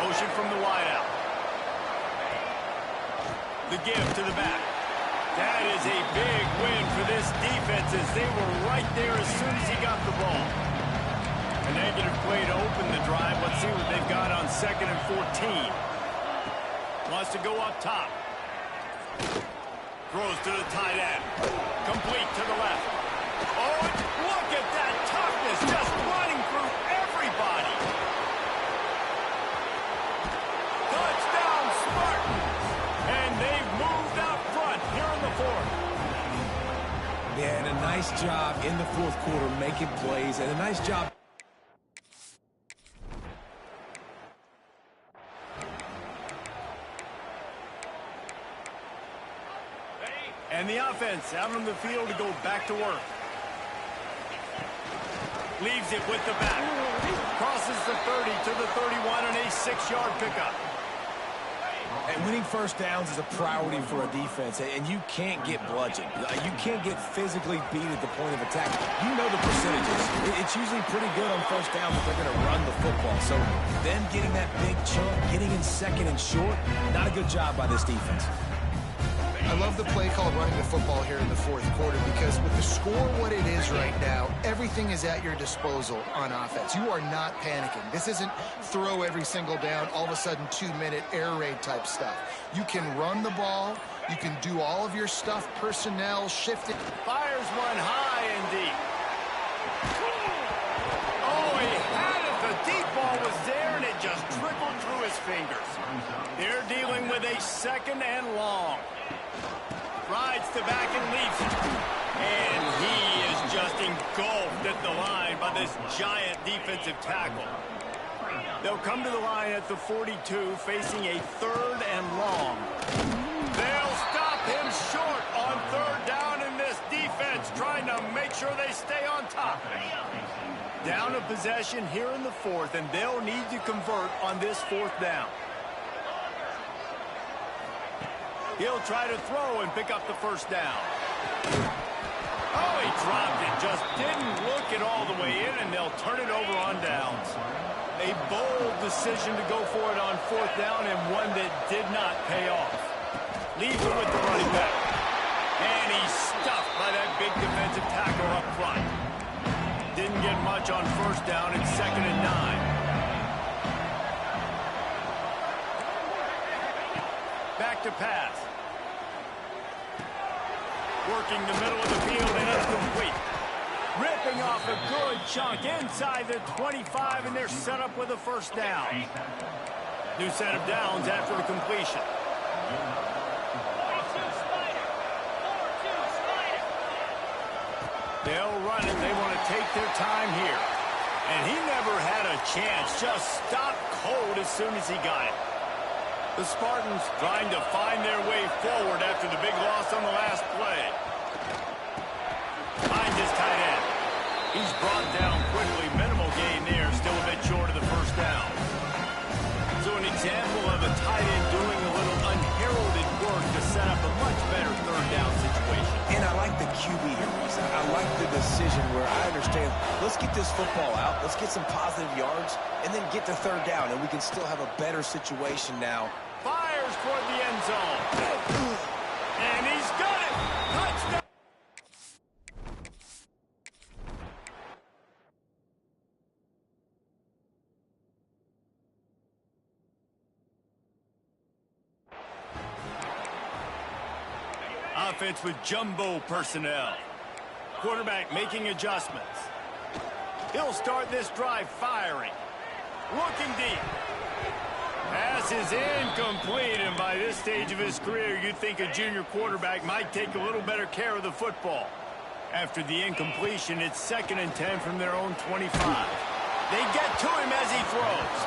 Motion from the wideout. The give to the back. That is a big win for this defense as they were right there as soon as he got the ball. A negative play to open the drive. Let's see what they've got on 2nd and 14. Wants to go up top. Throws to the tight end. Complete to the left. Oh, look at that toughness just running through everybody. Touchdown Spartans. And they've moved out front here in the 4th. Yeah, and a nice job in the 4th quarter making plays, and a nice job And the offense out on the field to go back to work. Leaves it with the back. Crosses the 30 to the 31 and a 6-yard pickup. And winning first downs is a priority for a defense, and you can't get bludgeoned. You can't get physically beat at the point of attack. You know the percentages. It's usually pretty good on first down that they're going to run the football. So them getting that big chunk, getting in second and short, not a good job by this defense. I love the play call running the football here in the fourth quarter because with the score what it is right now, everything is at your disposal on offense. You are not panicking. This isn't throw every single down, all of a sudden 2-minute air raid type stuff. You can run the ball. You can do all of your stuff, personnel, shifting. Fires one high and deep. Oh, he had it. The deep ball was there, and it just trickled through his fingers. They're dealing with a 2nd and long. Rides the back and leaves it. And he is just engulfed at the line by this giant defensive tackle. They'll come to the line at the 42, facing a 3rd and long. They'll stop him short on 3rd down in this defense, trying to make sure they stay on top. Down a possession here in the 4th, and they'll need to convert on this 4th down. He'll try to throw and pick up the first down. Oh, he dropped it. Just didn't look it all the way in, and they'll turn it over on downs. A bold decision to go for it on 4th down, and one that did not pay off. Leaves it with the running back. And he's stuffed by that big defensive tackle up front. Didn't get much on 1st down. It's 2nd and 9. Back to pass. Working the middle of the field, and it's complete. Ripping off a good chunk inside the 25, and they're set up with a 1st down. New set of downs after the completion. They'll run it. They want to take their time here. And he never had a chance. Just stopped cold as soon as he got it. The Spartans trying to find their way forward after the big loss on the last play. Finds his tight end. He's brought down quickly. Minimal gain there. Still a bit short of the 1st down. So an example of a tight end doing a little unheralded work to set up a much better 3rd down situation. And I like the QB here, Reese. I like the decision where I understand, let's get this football out, let's get some positive yards, and then get to 3rd down, and we can still have a better situation now. Fires toward the end zone. And he's got it. Touchdown. Offense with jumbo personnel. Quarterback making adjustments. He'll start this drive firing. Looking deep. Pass is incomplete, and by this stage of his career, you'd think a junior quarterback might take a little better care of the football. After the incompletion, it's 2nd and 10 from their own 25. They get to him as he throws.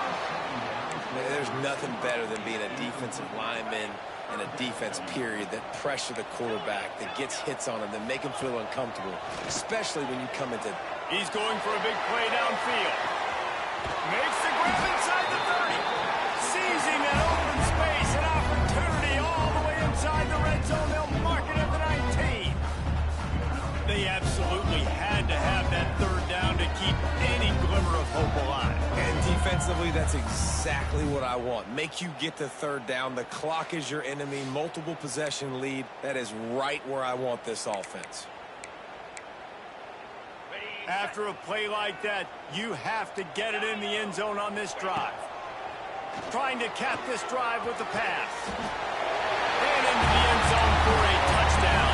There's nothing better than being a defensive lineman and a defense period that pressure the quarterback, that gets hits on him, that make him feel uncomfortable, especially when you come into... He's going for a big play downfield. Makes the grab inside the 30. Seizing that open space, an opportunity all the way inside the red zone. They'll mark it at the 19. They absolutely had to have that 3rd down to keep any glimmer of hope alive. And defensively, that's exactly what I want. Make you get to 3rd down. The clock is your enemy. Multiple possession lead. That is right where I want this offense. After a play like that, you have to get it in the end zone on this drive. Trying to cap this drive with the pass. And into the end zone for a touchdown.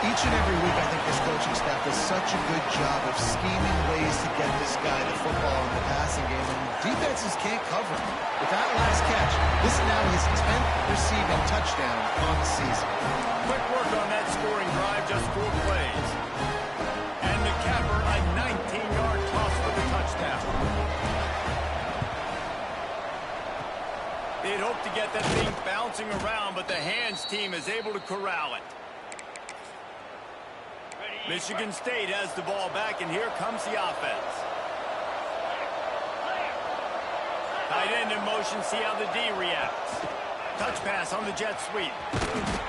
Each and every week, I think this coaching staff does such a good job of scheming ways to get this guy the football in the passing game, and defenses can't cover him. With that last catch, this is now his 10th receiving touchdown on the season. Quick work on that scoring drive, just 4 plays. And the capper, a 19-yard toss for the touchdown. They'd hoped to get that thing bouncing around, but the hands team is able to corral it. Michigan State has the ball back, and here comes the offense. Tight end in motion, see how the D reacts. Touch pass on the jet sweep.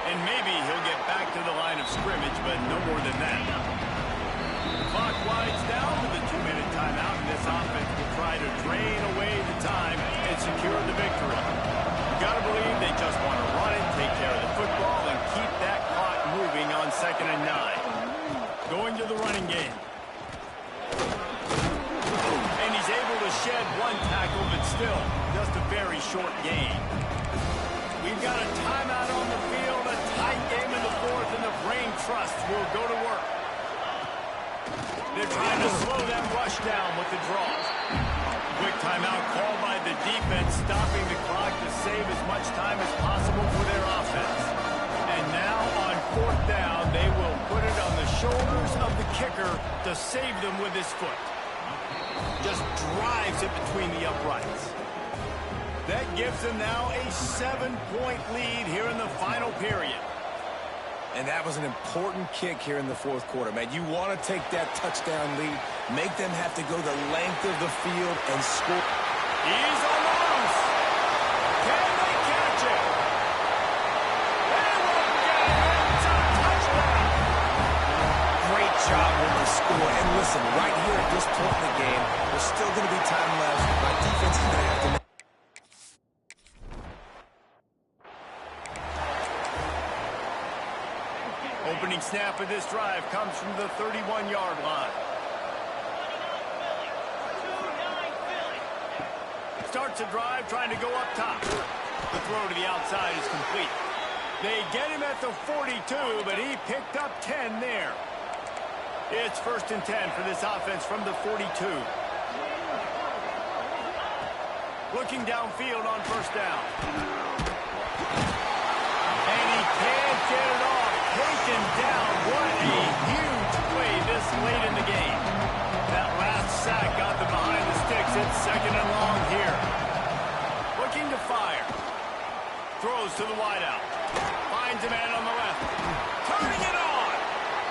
And maybe he'll get back to the line of scrimmage, but no more than that. The clock winds down with a 2-minute timeout, and this offense will try to drain away the time and secure the victory. You got to believe they just want to run it, take care of the football, and keep that clock moving on 2nd and 9. Going to the running game. And he's able to shed one tackle, but still just a very short gain. We've got a timeout on the field, a tight game in the 4th, and the Brain Trust will go to work. They're trying to slow that rush down with the draw. Quick timeout called by the defense, stopping the clock to save as much time as possible for their offense. And now on 4th down, they will put it on the shoulders of the kicker to save them with his foot. Just drives it between the uprights. That gives them now a 7-point lead here in the final period. And that was an important kick here in the 4th quarter, man. You want to take that touchdown lead, make them have to go the length of the field and score. He's on the loose. Can they catch it? They won't get it. It's a touchdown. Great job with the score. And listen, right here at this point in the game, there's still going to be time left. My defense is going to have to... Opening snap of this drive comes from the 31-yard line. Starts a drive trying to go up top. The throw to the outside is complete. They get him at the 42, but he picked up 10 there. It's 1st and 10 for this offense from the 42. Looking downfield on 1st down. And he can't get it off. Taken down. What a huge play this late in the game. That last sack got them behind the sticks. It's 2nd and long here. Looking to fire. Throws to the wideout. Finds a man on the left. Turning it on.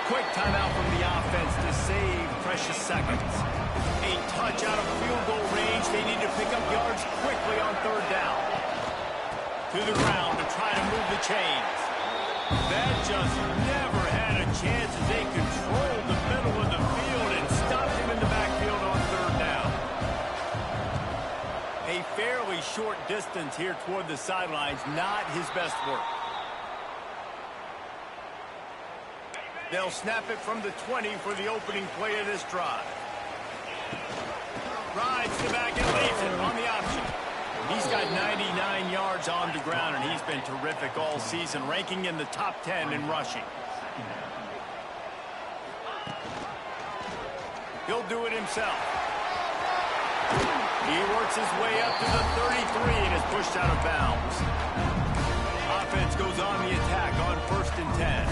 Quick timeout from the offense to save precious seconds. A touch out of field goal range. They need to pick up yards quickly on 3rd down. To the ground to try to move the chains. That just never had a chance as they controlled the middle of the field and stopped him in the backfield on 3rd down. A fairly short distance here toward the sidelines, not his best work. They'll snap it from the 20 for the opening play of this drive. Rides to back and leaves it on the option. He's got 99 yards on the ground, and he's been terrific all season, ranking in the top 10 in rushing. He'll do it himself. He works his way up to the 33 and is pushed out of bounds. Offense goes on the attack on 1st and 10.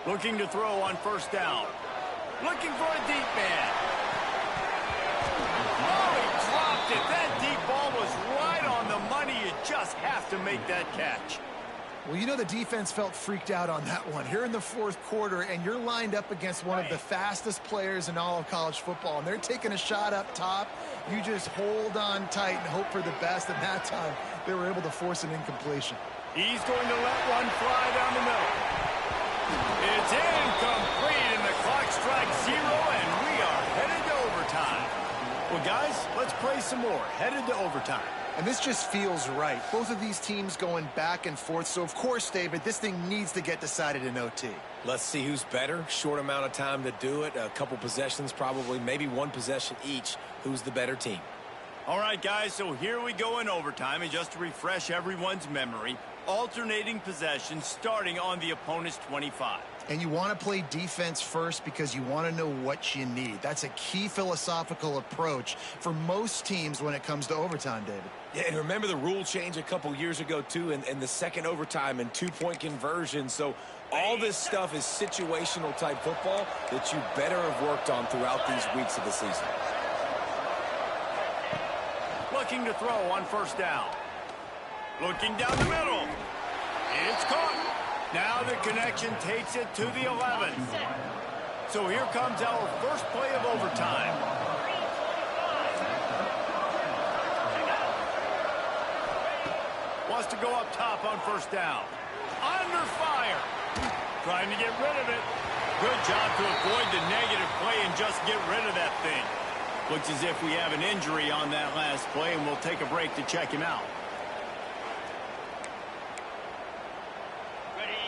Looking to throw on 1st down. Looking for a deep man. Oh, he dropped it. That deep ball was right on the money. You just have to make that catch. Well, you know the defense felt freaked out on that one. Here in the 4th quarter, and you're lined up against one of the fastest players in all of college football, and they're taking a shot up top. You just hold on tight and hope for the best, and that time they were able to force an incompletion. He's going to let one fly down the middle. It's incomplete, and the clock strikes 0, and we are headed to overtime. Well, guys, let's play some more. Headed to overtime. And this just feels right. Both of these teams going back and forth. So, of course, David, this thing needs to get decided in OT. Let's see who's better. Short amount of time to do it. A couple possessions probably, maybe one possession each. Who's the better team? All right, guys, so here we go in overtime. And just to refresh everyone's memory, alternating possessions starting on the opponent's 25. And you want to play defense first because you want to know what you need. That's a key philosophical approach for most teams when it comes to overtime, David. Yeah, and remember the rule change a couple years ago, too, and the second overtime and two-point conversion. So all this stuff is situational type football that you better have worked on throughout these weeks of the season. looking to throw on first down. Looking down the middle. It's caught. Now the connection takes it to the 11. So here comes our first play of overtime. Wants to go up top on first down. Under fire. Trying to get rid of it. Good job to avoid the negative play and just get rid of that thing. Looks as if we have an injury on that last play, and we'll take a break to check him out.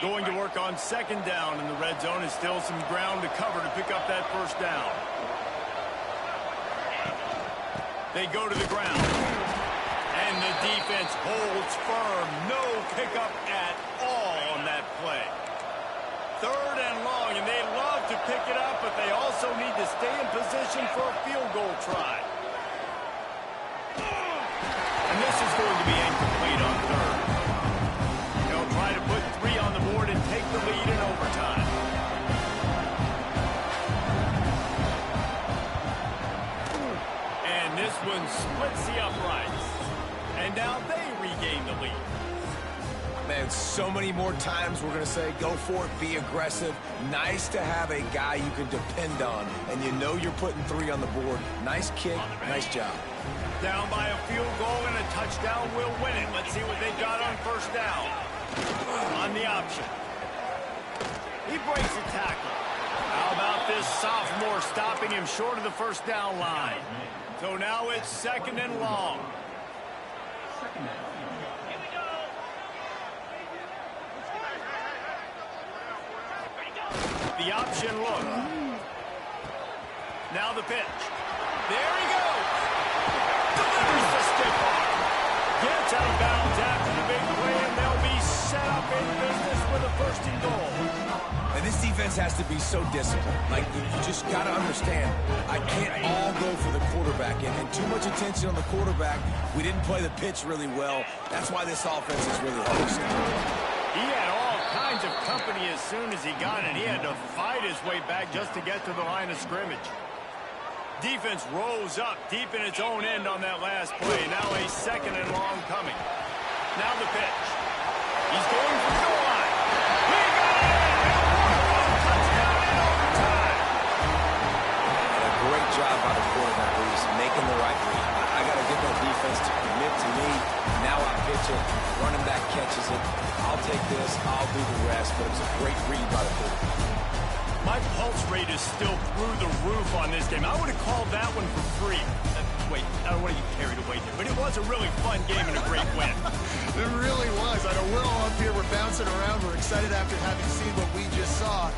Going to work on second down in the red zone, and still some ground to cover to pick up that first down. They go to the ground. And the defense holds firm. No pickup at all on that play. Third and long, and they love to pick it up, but they also need to stay in position for a field goal try. And this is going to be incomplete on third. They'll try to put 3 on the board and take the lead in overtime. And this one splits the uprights. And now they regain the lead. Man, so many more times we're going to say, go for it, be aggressive. Nice to have a guy you can depend on, and you know you're putting 3 on the board. Nice kick, nice job. Down by a field goal and a touchdown will win it. Let's see what they got on first down. On the option. He breaks a tackle. How about this sophomore stopping him short of the first down line? So now it's second and long. The option look. Now the pitch. There he goes. Delivers the stiff arm. Gets out of bounds after the big play, and they'll be set up in business with a first and goal. And this defense has to be so disciplined. Like, you just got to understand, I can't all go for the quarterback. And too much attention on the quarterback. We didn't play the pitch really well. That's why this offense is really hard to stop. He had all kinds of company as soon as he got it. He had to fight his way back just to get to the line of scrimmage. Defense rose up deep in its own end on that last play. Now a second and long coming. Now the pitch. He's going for the goal line. He got it! Touchdown in overtime. And a great job by the quarterback, Reese, making the right read. I got to get that defense to commit to me. Now I pitch it. Running back catches it. I'll take this. I'll do the rest. But it was a great read by the quarterback. My pulse rate is still through the roof on this game. I would have called that one for free. Wait, I don't want to get carried away here, but it was a really fun game and a great win. It really was. I know we're all up here. We're bouncing around. We're excited after having seen what we just saw.